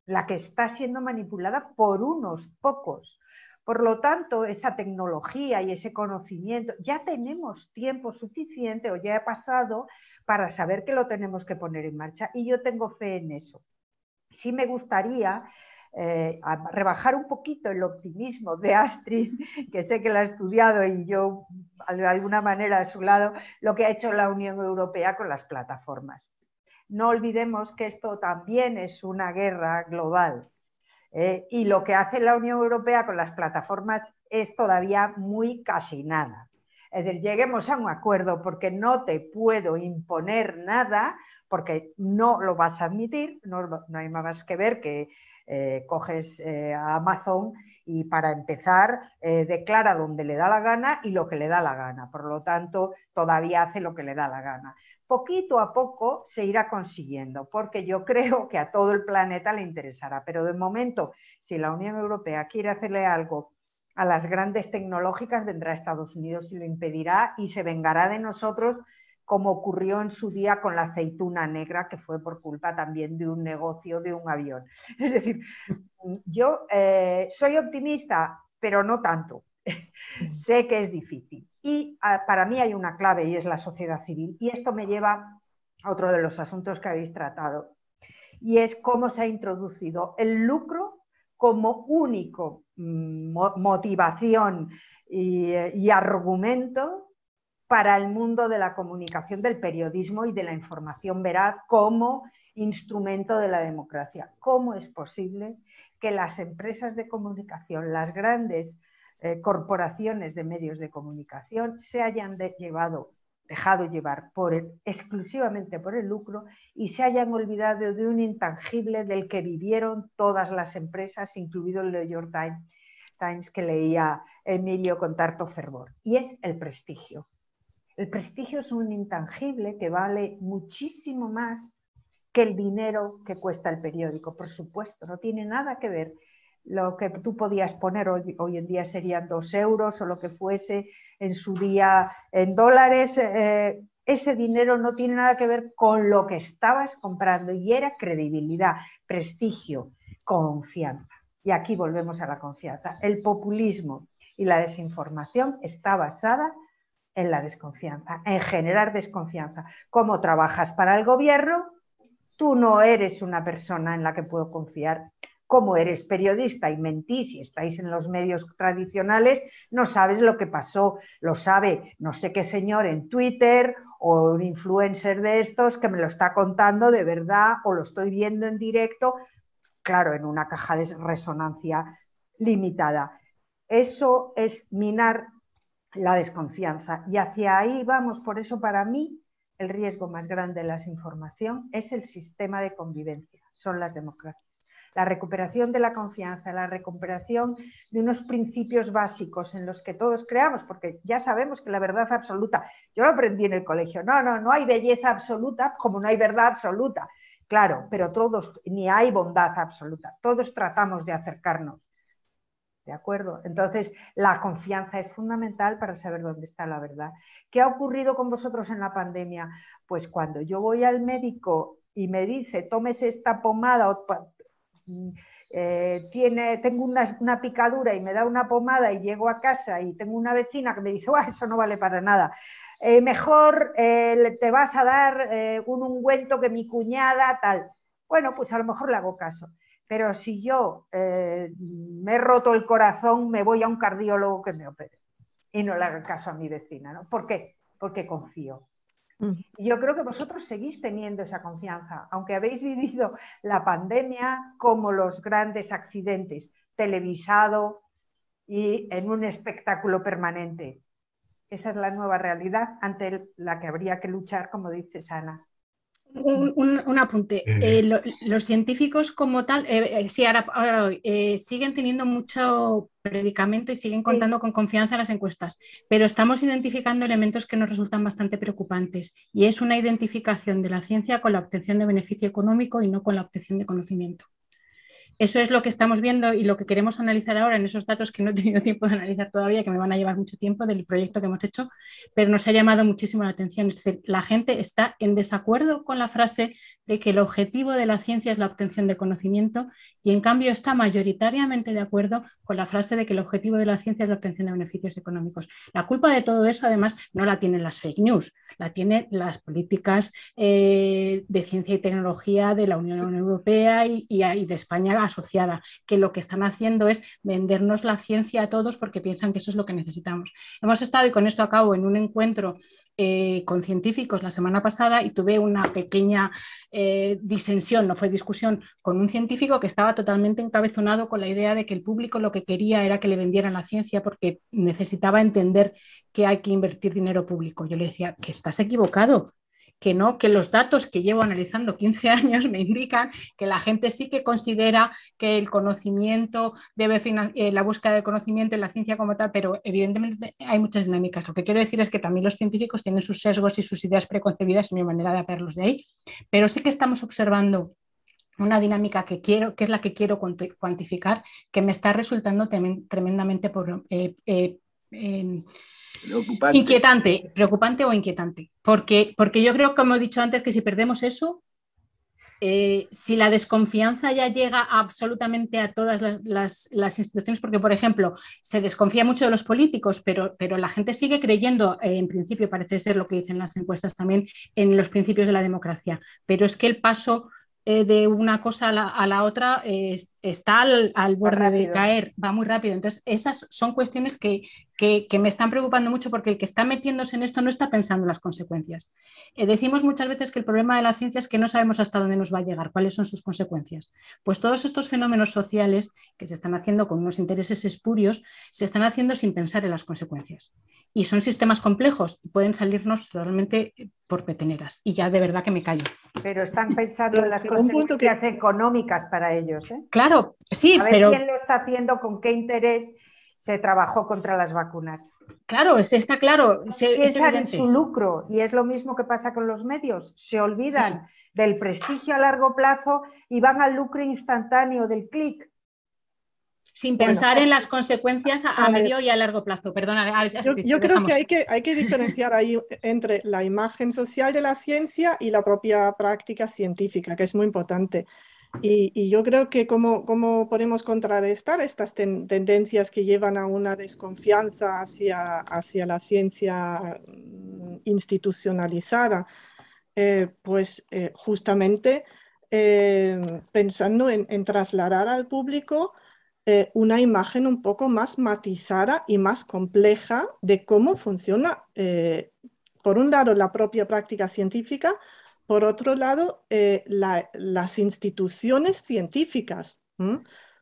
la que está siendo manipulada por unos pocos. Por lo tanto, esa tecnología y ese conocimiento, ya tenemos tiempo suficiente o ya ha pasado para saber que lo tenemos que poner en marcha y yo tengo fe en eso. Sí me gustaría rebajar un poquito el optimismo de Astrid, que sé que la ha estudiado y yo de alguna manera a su lado, lo que ha hecho la Unión Europea con las plataformas. No olvidemos que esto también es una guerra global. Y lo que hace la Unión Europea con las plataformas es todavía muy casi nada. Es decir, lleguemos a un acuerdo porque no te puedo imponer nada, porque no lo vas a admitir, no hay más que ver que coges a Amazon y para empezar declara donde le da la gana y lo que le da la gana. Por lo tanto, todavía hace lo que le da la gana. Poquito a poco se irá consiguiendo, porque yo creo que a todo el planeta le interesará. Pero de momento, si la Unión Europea quiere hacerle algo a las grandes tecnológicas, vendrá a Estados Unidos y lo impedirá y se vengará de nosotros, como ocurrió en su día con la aceituna negra, que fue por culpa también de un negocio de un avión. Es decir, yo soy optimista, pero no tanto. Sé que es difícil. Y para mí hay una clave y es la sociedad civil. Y esto me lleva a otro de los asuntos que habéis tratado. Y es cómo se ha introducido el lucro como único motivación y argumento para el mundo de la comunicación, del periodismo y de la información veraz como instrumento de la democracia. ¿Cómo es posible que las empresas de comunicación, las grandes corporaciones de medios de comunicación se hayan dejado llevar exclusivamente por el lucro y se hayan olvidado de un intangible del que vivieron todas las empresas, incluido el New York Times que leía Emilio con tanto fervor? Y es el prestigio. El prestigio es un intangible que vale muchísimo más que el dinero que cuesta el periódico. Por supuesto, no tiene nada que ver. Lo que tú podías poner hoy en día serían 2 euros o lo que fuese en su día en dólares. Ese dinero no tiene nada que ver con lo que estabas comprando y era credibilidad, prestigio, confianza. Y aquí volvemos a la confianza. El populismo y la desinformación está basada en la desconfianza, en generar desconfianza. ¿Cómo trabajas para el gobierno? Tú no eres una persona en la que puedo confiar. Como eres periodista y mentís y estáis en los medios tradicionales, no sabes lo que pasó. Lo sabe no sé qué señor en Twitter o un influencer de estos que me lo está contando de verdad o lo estoy viendo en directo, claro, en una caja de resonancia limitada. Eso es minar la desconfianza y hacia ahí vamos. Por eso para mí el riesgo más grande de la desinformación es el sistema de convivencia, son las democracias. La recuperación de la confianza, la recuperación de unos principios básicos en los que todos creamos, porque ya sabemos que la verdad absoluta, yo lo aprendí en el colegio, no hay belleza absoluta como no hay verdad absoluta, claro, pero todos, ni hay bondad absoluta, todos tratamos de acercarnos, ¿de acuerdo? Entonces, la confianza es fundamental para saber dónde está la verdad. ¿Qué ha ocurrido con vosotros en la pandemia? Pues cuando yo voy al médico y me dice, tómese esta pomada, tengo una picadura y me da una pomada y llego a casa y tengo una vecina que me dice, eso no vale para nada, mejor te vas a dar un ungüento que mi cuñada tal. Bueno, pues a lo mejor le hago caso, pero si yo me he roto el corazón, me voy a un cardiólogo que me opere y no le haga caso a mi vecina, ¿no? ¿Por qué? Porque confío. Y yo creo que vosotros seguís teniendo esa confianza, aunque habéis vivido la pandemia como los grandes accidentes, televisado y en un espectáculo permanente. Esa es la nueva realidad ante la que habría que luchar, como dice Ana. Un apunte. Los científicos como tal, sí, ahora siguen teniendo mucho predicamento y siguen contando con confianza las encuestas, pero estamos identificando elementos que nos resultan bastante preocupantes y es una identificación de la ciencia con la obtención de beneficio económico y no con la obtención de conocimiento. Eso es lo que estamos viendo y lo que queremos analizar ahora en esos datos que no he tenido tiempo de analizar todavía, que me van a llevar mucho tiempo del proyecto que hemos hecho, pero nos ha llamado muchísimo la atención. Es decir, la gente está en desacuerdo con la frase de que el objetivo de la ciencia es la obtención de conocimiento y en cambio está mayoritariamente de acuerdo con la frase de que el objetivo de la ciencia es la obtención de beneficios económicos. La culpa de todo eso, además, no la tienen las fake news, la tienen las políticas de ciencia y tecnología de la Unión Europea y de España asociada, que lo que están haciendo es vendernos la ciencia a todos porque piensan que eso es lo que necesitamos. Hemos estado, y con esto acabo, en un encuentro con científicos la semana pasada y tuve una pequeña disensión, no fue discusión, con un científico que estaba totalmente encabezonado con la idea de que el público lo que quería era que le vendieran la ciencia porque necesitaba entender que hay que invertir dinero público. Yo le decía que estás equivocado, que no, que los datos que llevo analizando 15 años me indican que la gente sí que considera que el conocimiento debe la búsqueda del conocimiento y la ciencia como tal, pero evidentemente hay muchas dinámicas. Lo que quiero decir es que también los científicos tienen sus sesgos y sus ideas preconcebidas, en mi manera de verlos de ahí, pero sí que estamos observando una dinámica que es la que quiero cuantificar, que me está resultando tremendamente preocupante o inquietante, porque yo creo, como he dicho antes, que si perdemos eso, si la desconfianza ya llega absolutamente a todas las instituciones, porque por ejemplo se desconfía mucho de los políticos, pero la gente sigue creyendo, en principio parece ser lo que dicen las encuestas también, en los principios de la democracia, pero es que el paso de una cosa a la otra está al borde de rápido. caer, va muy rápido. Entonces, esas son cuestiones que me están preocupando mucho, porque el que está metiéndose en esto no está pensando en las consecuencias. Decimos muchas veces que el problema de la ciencia es que no sabemos hasta dónde nos va a llegar, cuáles son sus consecuencias. Pues todos estos fenómenos sociales que se están haciendo con unos intereses espurios, se están haciendo sin pensar en las consecuencias. Y son sistemas complejos y pueden salirnos realmente por peteneras. Y ya de verdad que me callo. Pero están pensando en las consecuencias económicas para ellos, ¿eh? Claro, sí, a ver pero quién lo está haciendo, con qué interés se trabajó contra las vacunas. Claro, está claro. Piensan en su lucro, y es lo mismo que pasa con los medios. Se olvidan del prestigio a largo plazo y van al lucro instantáneo del clic. Sin pensar en las consecuencias a medio y a largo plazo. Perdona, yo creo que hay que diferenciar ahí entre la imagen social de la ciencia y la propia práctica científica, que es muy importante. Y yo creo que cómo podemos contrarrestar estas tendencias que llevan a una desconfianza hacia la ciencia institucionalizada, justamente pensando en trasladar al público una imagen un poco más matizada y más compleja de cómo funciona, por un lado, la propia práctica científica, por otro lado, las instituciones científicas,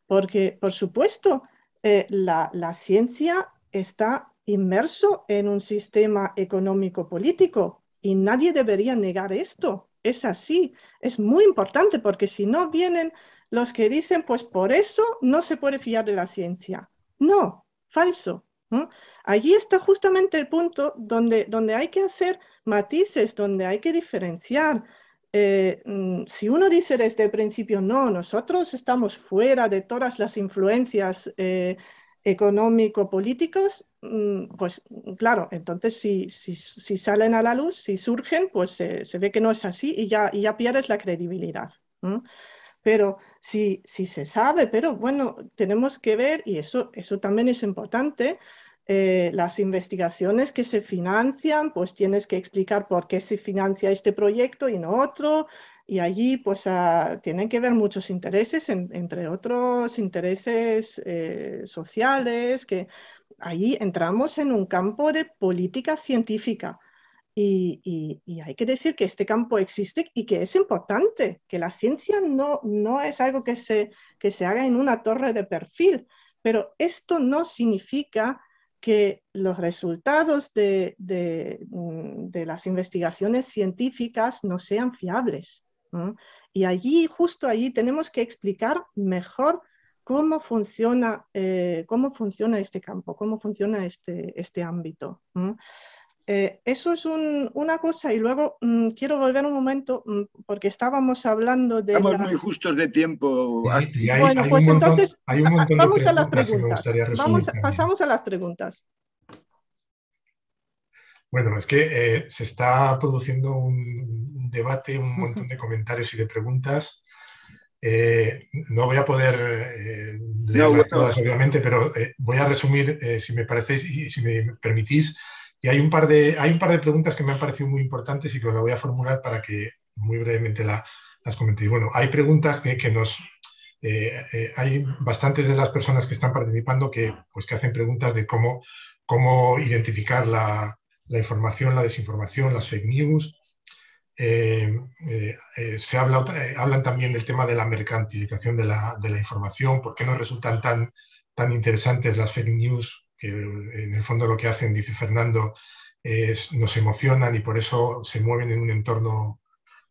porque, por supuesto, la ciencia está inmerso en un sistema económico-político y nadie debería negar esto. Es así, es muy importante, porque si no vienen los que dicen, pues por eso no se puede fiar de la ciencia. No, falso. Allí está justamente el punto donde hay que hacer matices, donde hay que diferenciar. Si uno dice desde el principio, no, nosotros estamos fuera de todas las influencias económico-políticos, pues claro, entonces si salen a la luz, si surgen, pues se ve que no es así y ya pierdes la credibilidad. Pero si se sabe, pero bueno, tenemos que ver, y eso también es importante, las investigaciones que se financian, pues tienes que explicar por qué se financia este proyecto y no otro, y allí pues tienen que ver muchos intereses, entre otros intereses sociales, que allí entramos en un campo de política científica. Y hay que decir que este campo existe y que es importante, que la ciencia no es algo que se haga en una torre de perfil, pero esto no significa que los resultados de las investigaciones científicas no sean fiables, ¿no? Y justo allí tenemos que explicar mejor cómo funciona este campo, cómo funciona este ámbito, ¿no? Eso es una cosa, y luego quiero volver un momento porque estábamos hablando de... Estamos muy justos de tiempo. Bueno, pues entonces vamos a las preguntas. Pasamos a las preguntas. Bueno, es que se está produciendo un debate, un montón de comentarios y de preguntas. No voy a poder leerlas todas, obviamente, pero voy a resumir, si me parecéis y si me permitís. Y hay un par de preguntas que me han parecido muy importantes y que os las voy a formular para que muy brevemente las comentéis. Bueno, hay preguntas que hay bastantes de las personas que están participando que hacen preguntas de cómo identificar la información, la desinformación, las fake news. Hablan también del tema de la mercantilización de la información, por qué nos resultan tan interesantes las fake news, que en el fondo lo que hacen, dice Fernando, nos emocionan y por eso se mueven en un entorno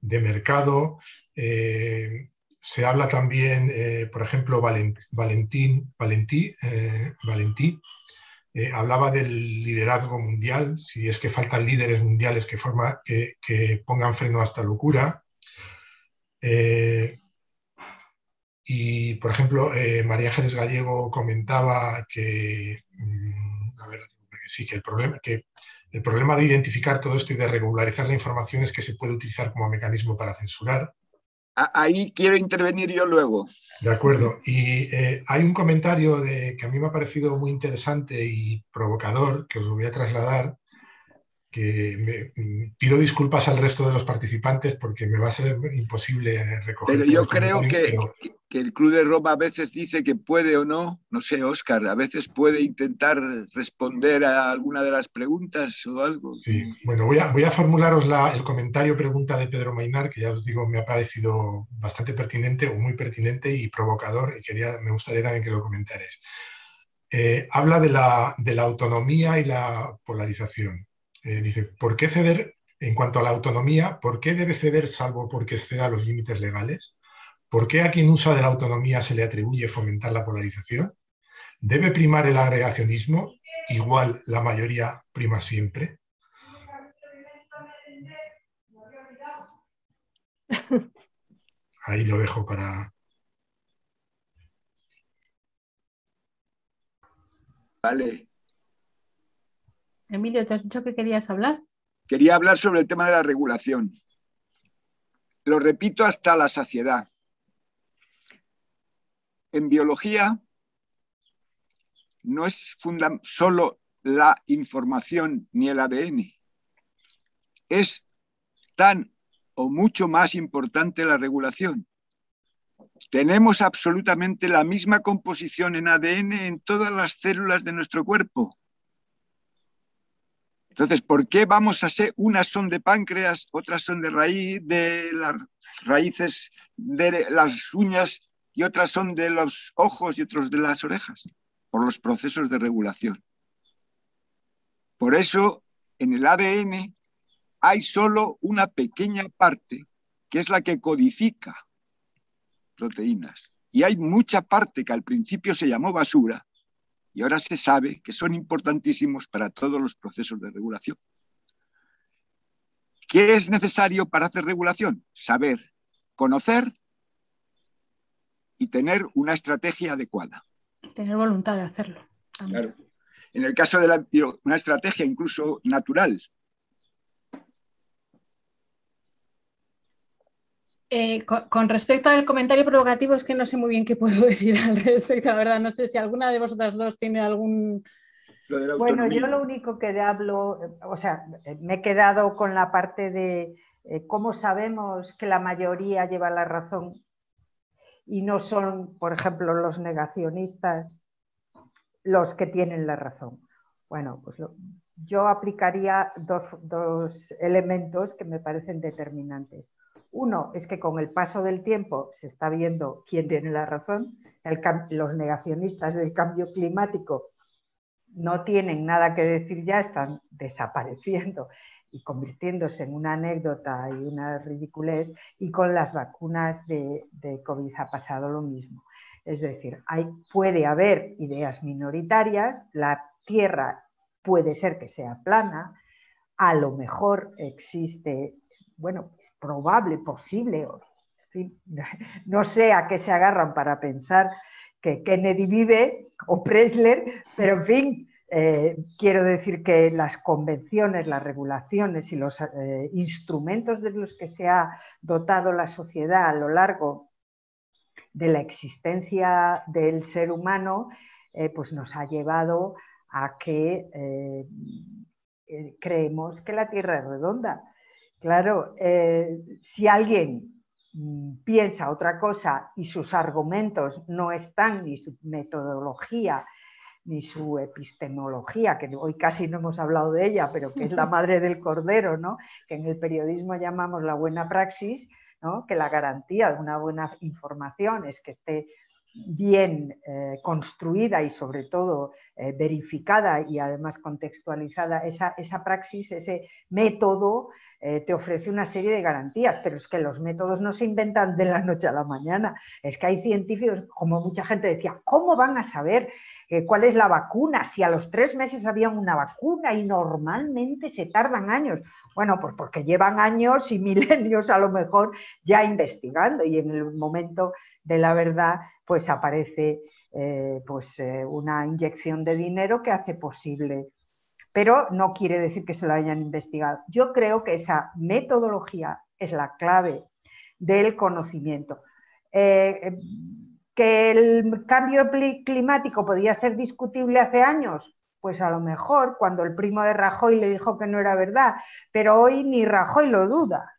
de mercado. Se habla también, por ejemplo, Valentí hablaba del liderazgo mundial, si es que faltan líderes mundiales que pongan freno a esta locura. Y, por ejemplo, María Ángeles Gallego comentaba que el problema de identificar todo esto y de regularizar la información es que se puede utilizar como mecanismo para censurar. Ahí quiero intervenir yo luego. De acuerdo. Y hay un comentario que a mí me ha parecido muy interesante y provocador, que os lo voy a trasladar, pido disculpas al resto de los participantes porque me va a ser imposible recoger. Pero yo creo que el Club de Roma a veces dice que puede o no, no sé, Óscar, a veces puede intentar responder a alguna de las preguntas o algo. Sí, bueno, voy a formularos el comentario pregunta de Pedro Maynar, que ya os digo me ha parecido bastante pertinente o muy pertinente y provocador, y me gustaría también que lo comentarais. Habla de la autonomía y la polarización. Dice, ¿por qué ceder en cuanto a la autonomía? ¿Por qué debe ceder salvo porque exceda los límites legales? ¿Por qué a quien usa de la autonomía se le atribuye fomentar la polarización? ¿Debe primar el agregacionismo? Igual la mayoría prima siempre. Ahí lo dejo para... Vale. Emilio, ¿te has dicho que querías hablar? Quería hablar sobre el tema de la regulación. Lo repito hasta la saciedad. En biología no es solo la información ni el ADN. Es tan o mucho más importante la regulación. Tenemos absolutamente la misma composición en ADN en todas las células de nuestro cuerpo. Entonces, ¿por qué vamos a ser, unas son de páncreas, otras son de las raíces de las uñas y otras son de los ojos y otros de las orejas? Por los procesos de regulación. Por eso, en el ADN hay solo una pequeña parte que es la que codifica proteínas. Y hay mucha parte que al principio se llamó basura y ahora se sabe que son importantísimos para todos los procesos de regulación. ¿Qué es necesario para hacer regulación? Saber, conocer y tener una estrategia adecuada. Tener voluntad de hacerlo. Claro. En el caso de una estrategia incluso natural. Con respecto al comentario provocativo, es que no sé muy bien qué puedo decir al respecto, la verdad. No sé si alguna de vosotras dos tiene algún... Bueno, yo lo único que hablo, o sea, me he quedado con la parte de cómo sabemos que la mayoría lleva la razón y no son, por ejemplo, los negacionistas los que tienen la razón. Bueno, pues yo aplicaría dos elementos que me parecen determinantes. Uno es que con el paso del tiempo se está viendo quién tiene la razón. Los negacionistas del cambio climático no tienen nada que decir ya, están desapareciendo y convirtiéndose en una anécdota y una ridiculez, y con las vacunas de COVID ha pasado lo mismo. Es decir, puede haber ideas minoritarias, la Tierra puede ser que sea plana, a lo mejor existe, bueno, es probable, posible, ¿sí? No sé a qué se agarran para pensar que Kennedy vive o Presley, pero en fin, quiero decir que las convenciones, las regulaciones y los instrumentos de los que se ha dotado la sociedad a lo largo de la existencia del ser humano, pues nos ha llevado a que creemos que la Tierra es redonda. Claro, si alguien piensa otra cosa y sus argumentos no están, ni su metodología, ni su epistemología, que hoy casi no hemos hablado de ella, pero que es la madre del cordero, ¿no? Que en el periodismo llamamos la buena praxis, ¿no? Que la garantía de una buena información es que esté bien construida y sobre todo verificada y además contextualizada. Esa praxis, ese método te ofrece una serie de garantías, pero es que los métodos no se inventan de la noche a la mañana. Es que hay científicos, como mucha gente decía, ¿cómo van a saber cuál es la vacuna? Si a los 3 meses había una vacuna y normalmente se tardan años. Bueno, pues porque llevan años y milenios a lo mejor ya investigando, y en el momento de la verdad pues aparece una inyección de dinero que hace posible. Pero no quiere decir que se lo hayan investigado. Yo creo que esa metodología es la clave del conocimiento. Que el cambio climático podía ser discutible hace años, pues a lo mejor cuando el primo de Rajoy le dijo que no era verdad, pero hoy ni Rajoy lo duda.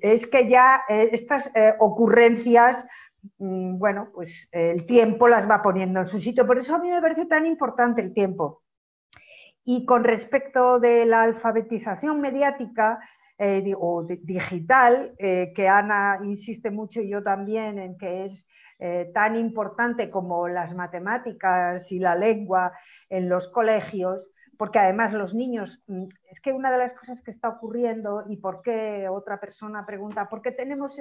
Es que ya estas ocurrencias, bueno, pues el tiempo las va poniendo en su sitio. Por eso a mí me parece tan importante el tiempo. Y con respecto de la alfabetización mediática o digital, que Ana insiste mucho y yo también en que es tan importante como las matemáticas y la lengua en los colegios, porque además los niños, es que una de las cosas que está ocurriendo y por qué otra persona pregunta, ¿por qué tenemos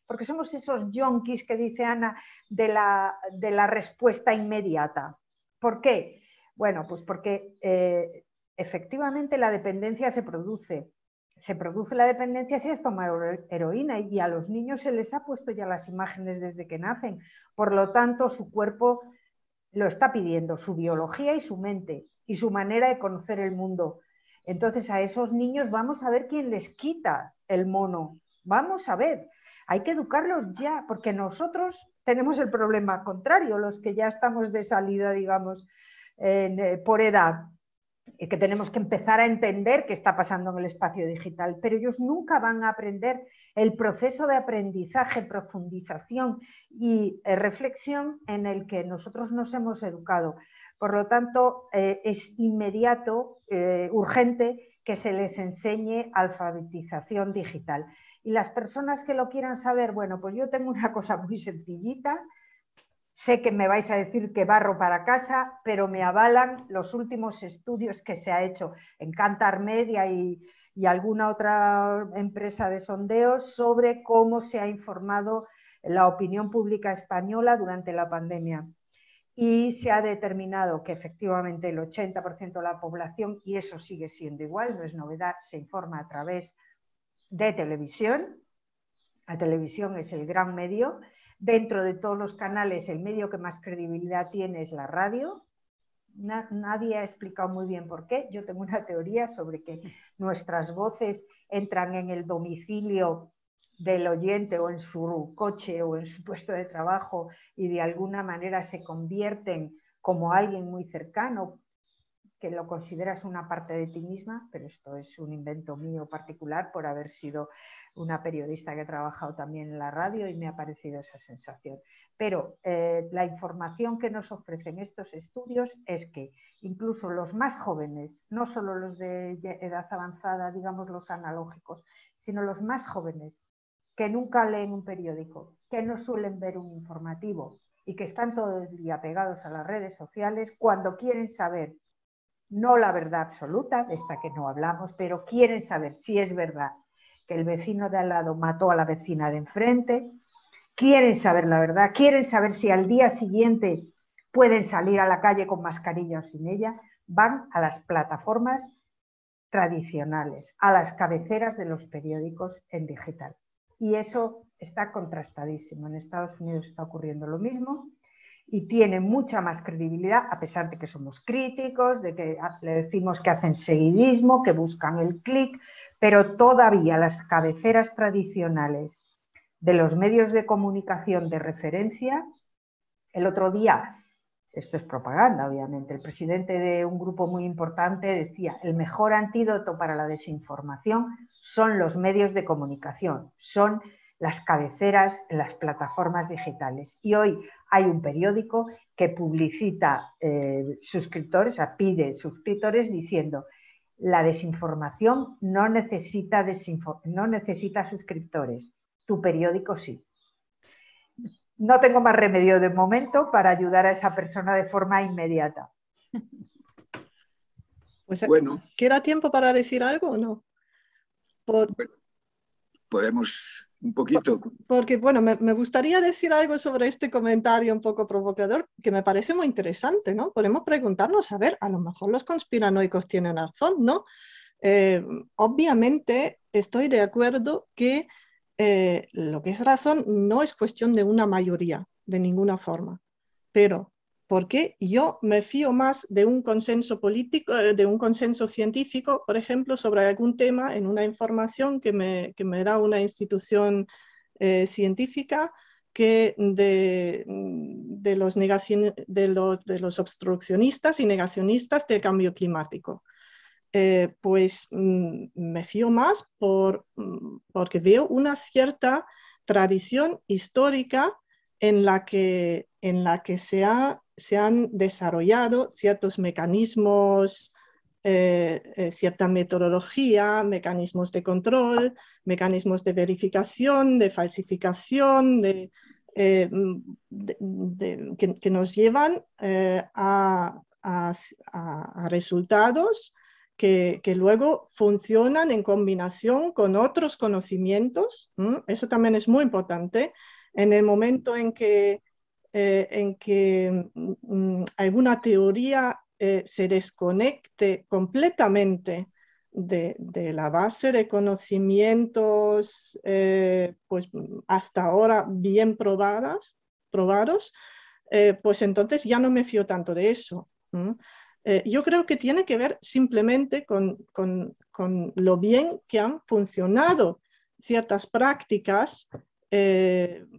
porque somos esos yonkis que dice Ana de la respuesta inmediata? ¿Por qué? Bueno, pues porque efectivamente la dependencia se produce la dependencia si has tomado heroína y a los niños se les ha puesto ya las imágenes desde que nacen, por lo tanto su cuerpo lo está pidiendo, su biología y su mente y su manera de conocer el mundo. Entonces a esos niños vamos a ver quién les quita el mono, vamos a ver, hay que educarlos ya, porque nosotros tenemos el problema contrario, los que ya estamos de salida, digamos, por edad, que tenemos que empezar a entender qué está pasando en el espacio digital, pero ellos nunca van a aprender el proceso de aprendizaje, profundización y reflexión en el que nosotros nos hemos educado. Por lo tanto, es inmediato, urgente, que se les enseñe alfabetización digital. Y las personas que lo quieran saber, bueno, pues yo tengo una cosa muy sencillita. Sé que me vais a decir que barro para casa, pero me avalan los últimos estudios que se ha hecho en Kantar Media y alguna otra empresa de sondeos sobre cómo se ha informado la opinión pública española durante la pandemia. Y se ha determinado que efectivamente el 80% de la población, y eso sigue siendo igual, no es novedad, se informa a través de televisión. La televisión es el gran medio. Dentro de todos los canales, el medio que más credibilidad tiene es la radio. Nadie ha explicado muy bien por qué. Yo tengo una teoría sobre que nuestras voces entran en el domicilio del oyente o en su coche o en su puesto de trabajo y de alguna manera se convierten como alguien muy cercano, que lo consideras una parte de ti misma, pero esto es un invento mío particular por haber sido una periodista que ha trabajado también en la radio y me ha parecido esa sensación. Pero la información que nos ofrecen estos estudios es que incluso los más jóvenes, no solo los de edad avanzada, digamos los analógicos, sino los más jóvenes que nunca leen un periódico, que no suelen ver un informativo y que están todo el día pegados a las redes sociales, cuando quieren saber no la verdad absoluta, de esta que no hablamos, pero quieren saber si es verdad que el vecino de al lado mató a la vecina de enfrente, quieren saber la verdad, quieren saber si al día siguiente pueden salir a la calle con mascarilla o sin ella, van a las plataformas tradicionales, a las cabeceras de los periódicos en digital. Y eso está contrastadísimo. En Estados Unidos está ocurriendo lo mismo. Y tiene mucha más credibilidad, a pesar de que somos críticos, de que le decimos que hacen seguidismo, que buscan el clic, pero todavía las cabeceras tradicionales de los medios de comunicación de referencia, el otro día, esto es propaganda obviamente, el presidente de un grupo muy importante decía, el mejor antídoto para la desinformación son los medios de comunicación, son las cabeceras en las plataformas digitales. Y hoy hay un periódico que publicita suscriptores, o sea, pide suscriptores diciendo la desinformación no necesita suscriptores, tu periódico sí. No tengo más remedio de momento para ayudar a esa persona de forma inmediata. Pues, bueno, ¿queda tiempo para decir algo o no? Bueno, podemos un poquito. Porque, bueno, me gustaría decir algo sobre este comentario un poco provocador que me parece muy interesante, ¿no? Podemos preguntarnos, a ver, a lo mejor los conspiranoicos tienen razón, ¿no? Obviamente estoy de acuerdo que lo que es razón no es cuestión de una mayoría, de ninguna forma, pero porque yo me fío más de un consenso político, de un consenso científico, por ejemplo, sobre algún tema en una información que me da una institución científica, que de los obstruccionistas y negacionistas del cambio climático. Pues me fío más porque veo una cierta tradición histórica en la que se han desarrollado ciertos mecanismos, cierta metodología, mecanismos de control, mecanismos de verificación, de falsificación, que nos llevan a resultados que luego funcionan en combinación con otros conocimientos. Eso también es muy importante. En el momento en que alguna teoría se desconecte completamente de la base de conocimientos pues hasta ahora bien probados, pues entonces ya no me fío tanto de eso. Yo creo que tiene que ver simplemente con lo bien que han funcionado ciertas prácticas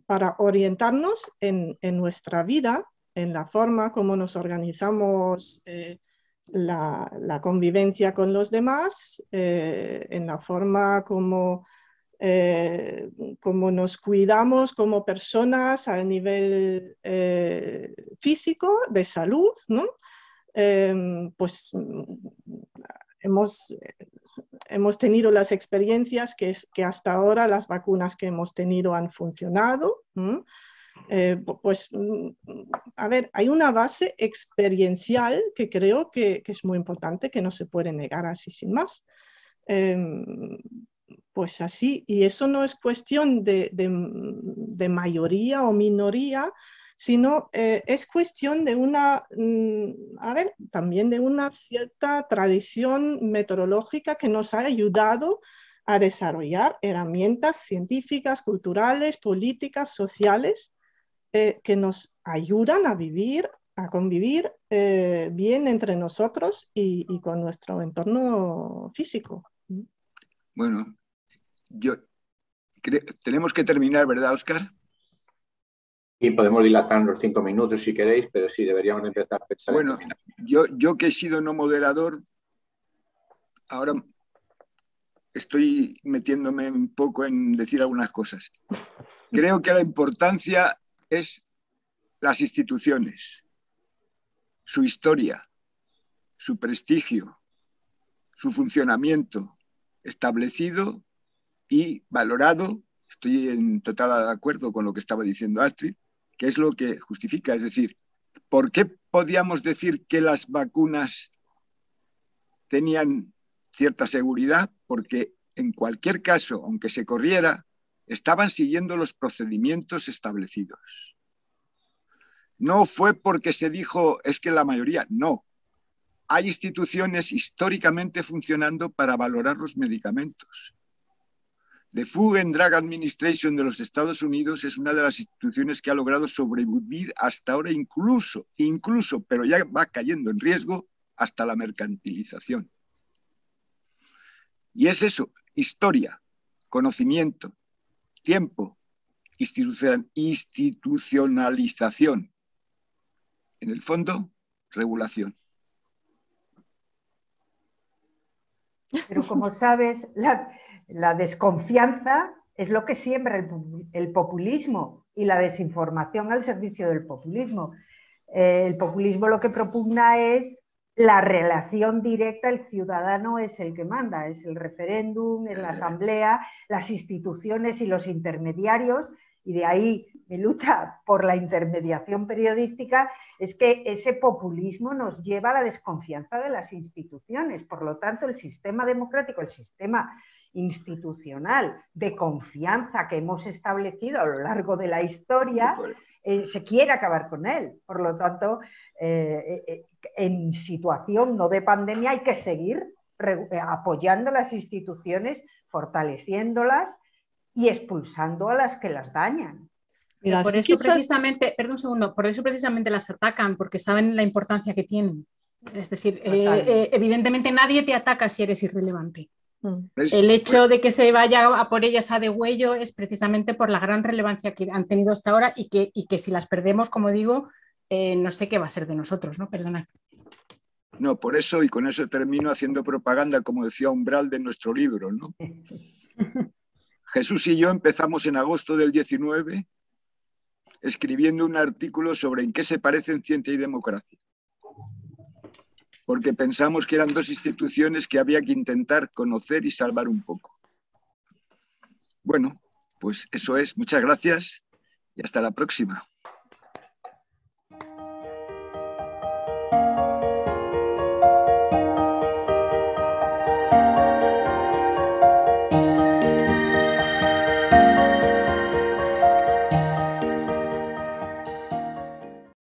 para orientarnos en nuestra vida, en la forma como nos organizamos la convivencia con los demás, en la forma como nos cuidamos como personas a nivel físico, de salud, ¿no? Pues hemos tenido las experiencias que hasta ahora las vacunas que hemos tenido han funcionado. Pues, a ver, hay una base experiencial que creo que es muy importante, que no se puede negar así sin más. Pues así, y eso no es cuestión de mayoría o minoría, sino es cuestión de también de una cierta tradición metodológica que nos ha ayudado a desarrollar herramientas científicas, culturales, políticas, sociales, que nos ayudan a vivir, a convivir bien entre nosotros y con nuestro entorno físico. Bueno, tenemos que terminar, ¿verdad, Óscar? Y podemos dilatar los 5 minutos si queréis, pero sí, deberíamos empezar a pensar. Bueno, yo que he sido no moderador, ahora estoy metiéndome un poco en decir algunas cosas. Creo que la importancia es las instituciones, su historia, su prestigio, su funcionamiento establecido y valorado. Estoy en total acuerdo con lo que estaba diciendo Astrid, que es lo que justifica. Es decir, ¿por qué podíamos decir que las vacunas tenían cierta seguridad? Porque en cualquier caso, aunque se corriera, estaban siguiendo los procedimientos establecidos. No fue porque se dijo, es que la mayoría, no. Hay instituciones históricamente funcionando para valorar los medicamentos. The Food and Drug Administration de los Estados Unidos es una de las instituciones que ha logrado sobrevivir hasta ahora incluso, pero ya va cayendo en riesgo hasta la mercantilización. Y es eso, historia, conocimiento, tiempo, institucionalización. En el fondo, regulación. Pero como sabes, la desconfianza es lo que siembra el populismo y la desinformación al servicio del populismo. El populismo lo que propugna es la relación directa, el ciudadano es el que manda, es el referéndum, es la asamblea, las instituciones y los intermediarios, y de ahí mi lucha por la intermediación periodística, es que ese populismo nos lleva a la desconfianza de las instituciones. Por lo tanto, el sistema democrático, el sistema institucional de confianza que hemos establecido a lo largo de la historia, se quiere acabar con él. Por lo tanto, en situación no de pandemia hay que seguir apoyando las instituciones, fortaleciéndolas y expulsando a las que las dañan. Mira, por eso precisamente, perdón un segundo, por eso precisamente las atacan, porque saben la importancia que tienen. Es decir, evidentemente nadie te ataca si eres irrelevante. El hecho de que se vaya a por ellas a degüello es precisamente por la gran relevancia que han tenido hasta ahora y que si las perdemos, como digo, no sé qué va a ser de nosotros, ¿no? Perdonad. No, por eso, y con eso termino haciendo propaganda, como decía Umbral, de nuestro libro, ¿no? Jesús y yo empezamos en agosto del 19 escribiendo un artículo sobre en qué se parecen ciencia y democracia. Porque pensamos que eran dos instituciones que había que intentar conocer y salvar un poco. Bueno, pues eso es. Muchas gracias y hasta la próxima.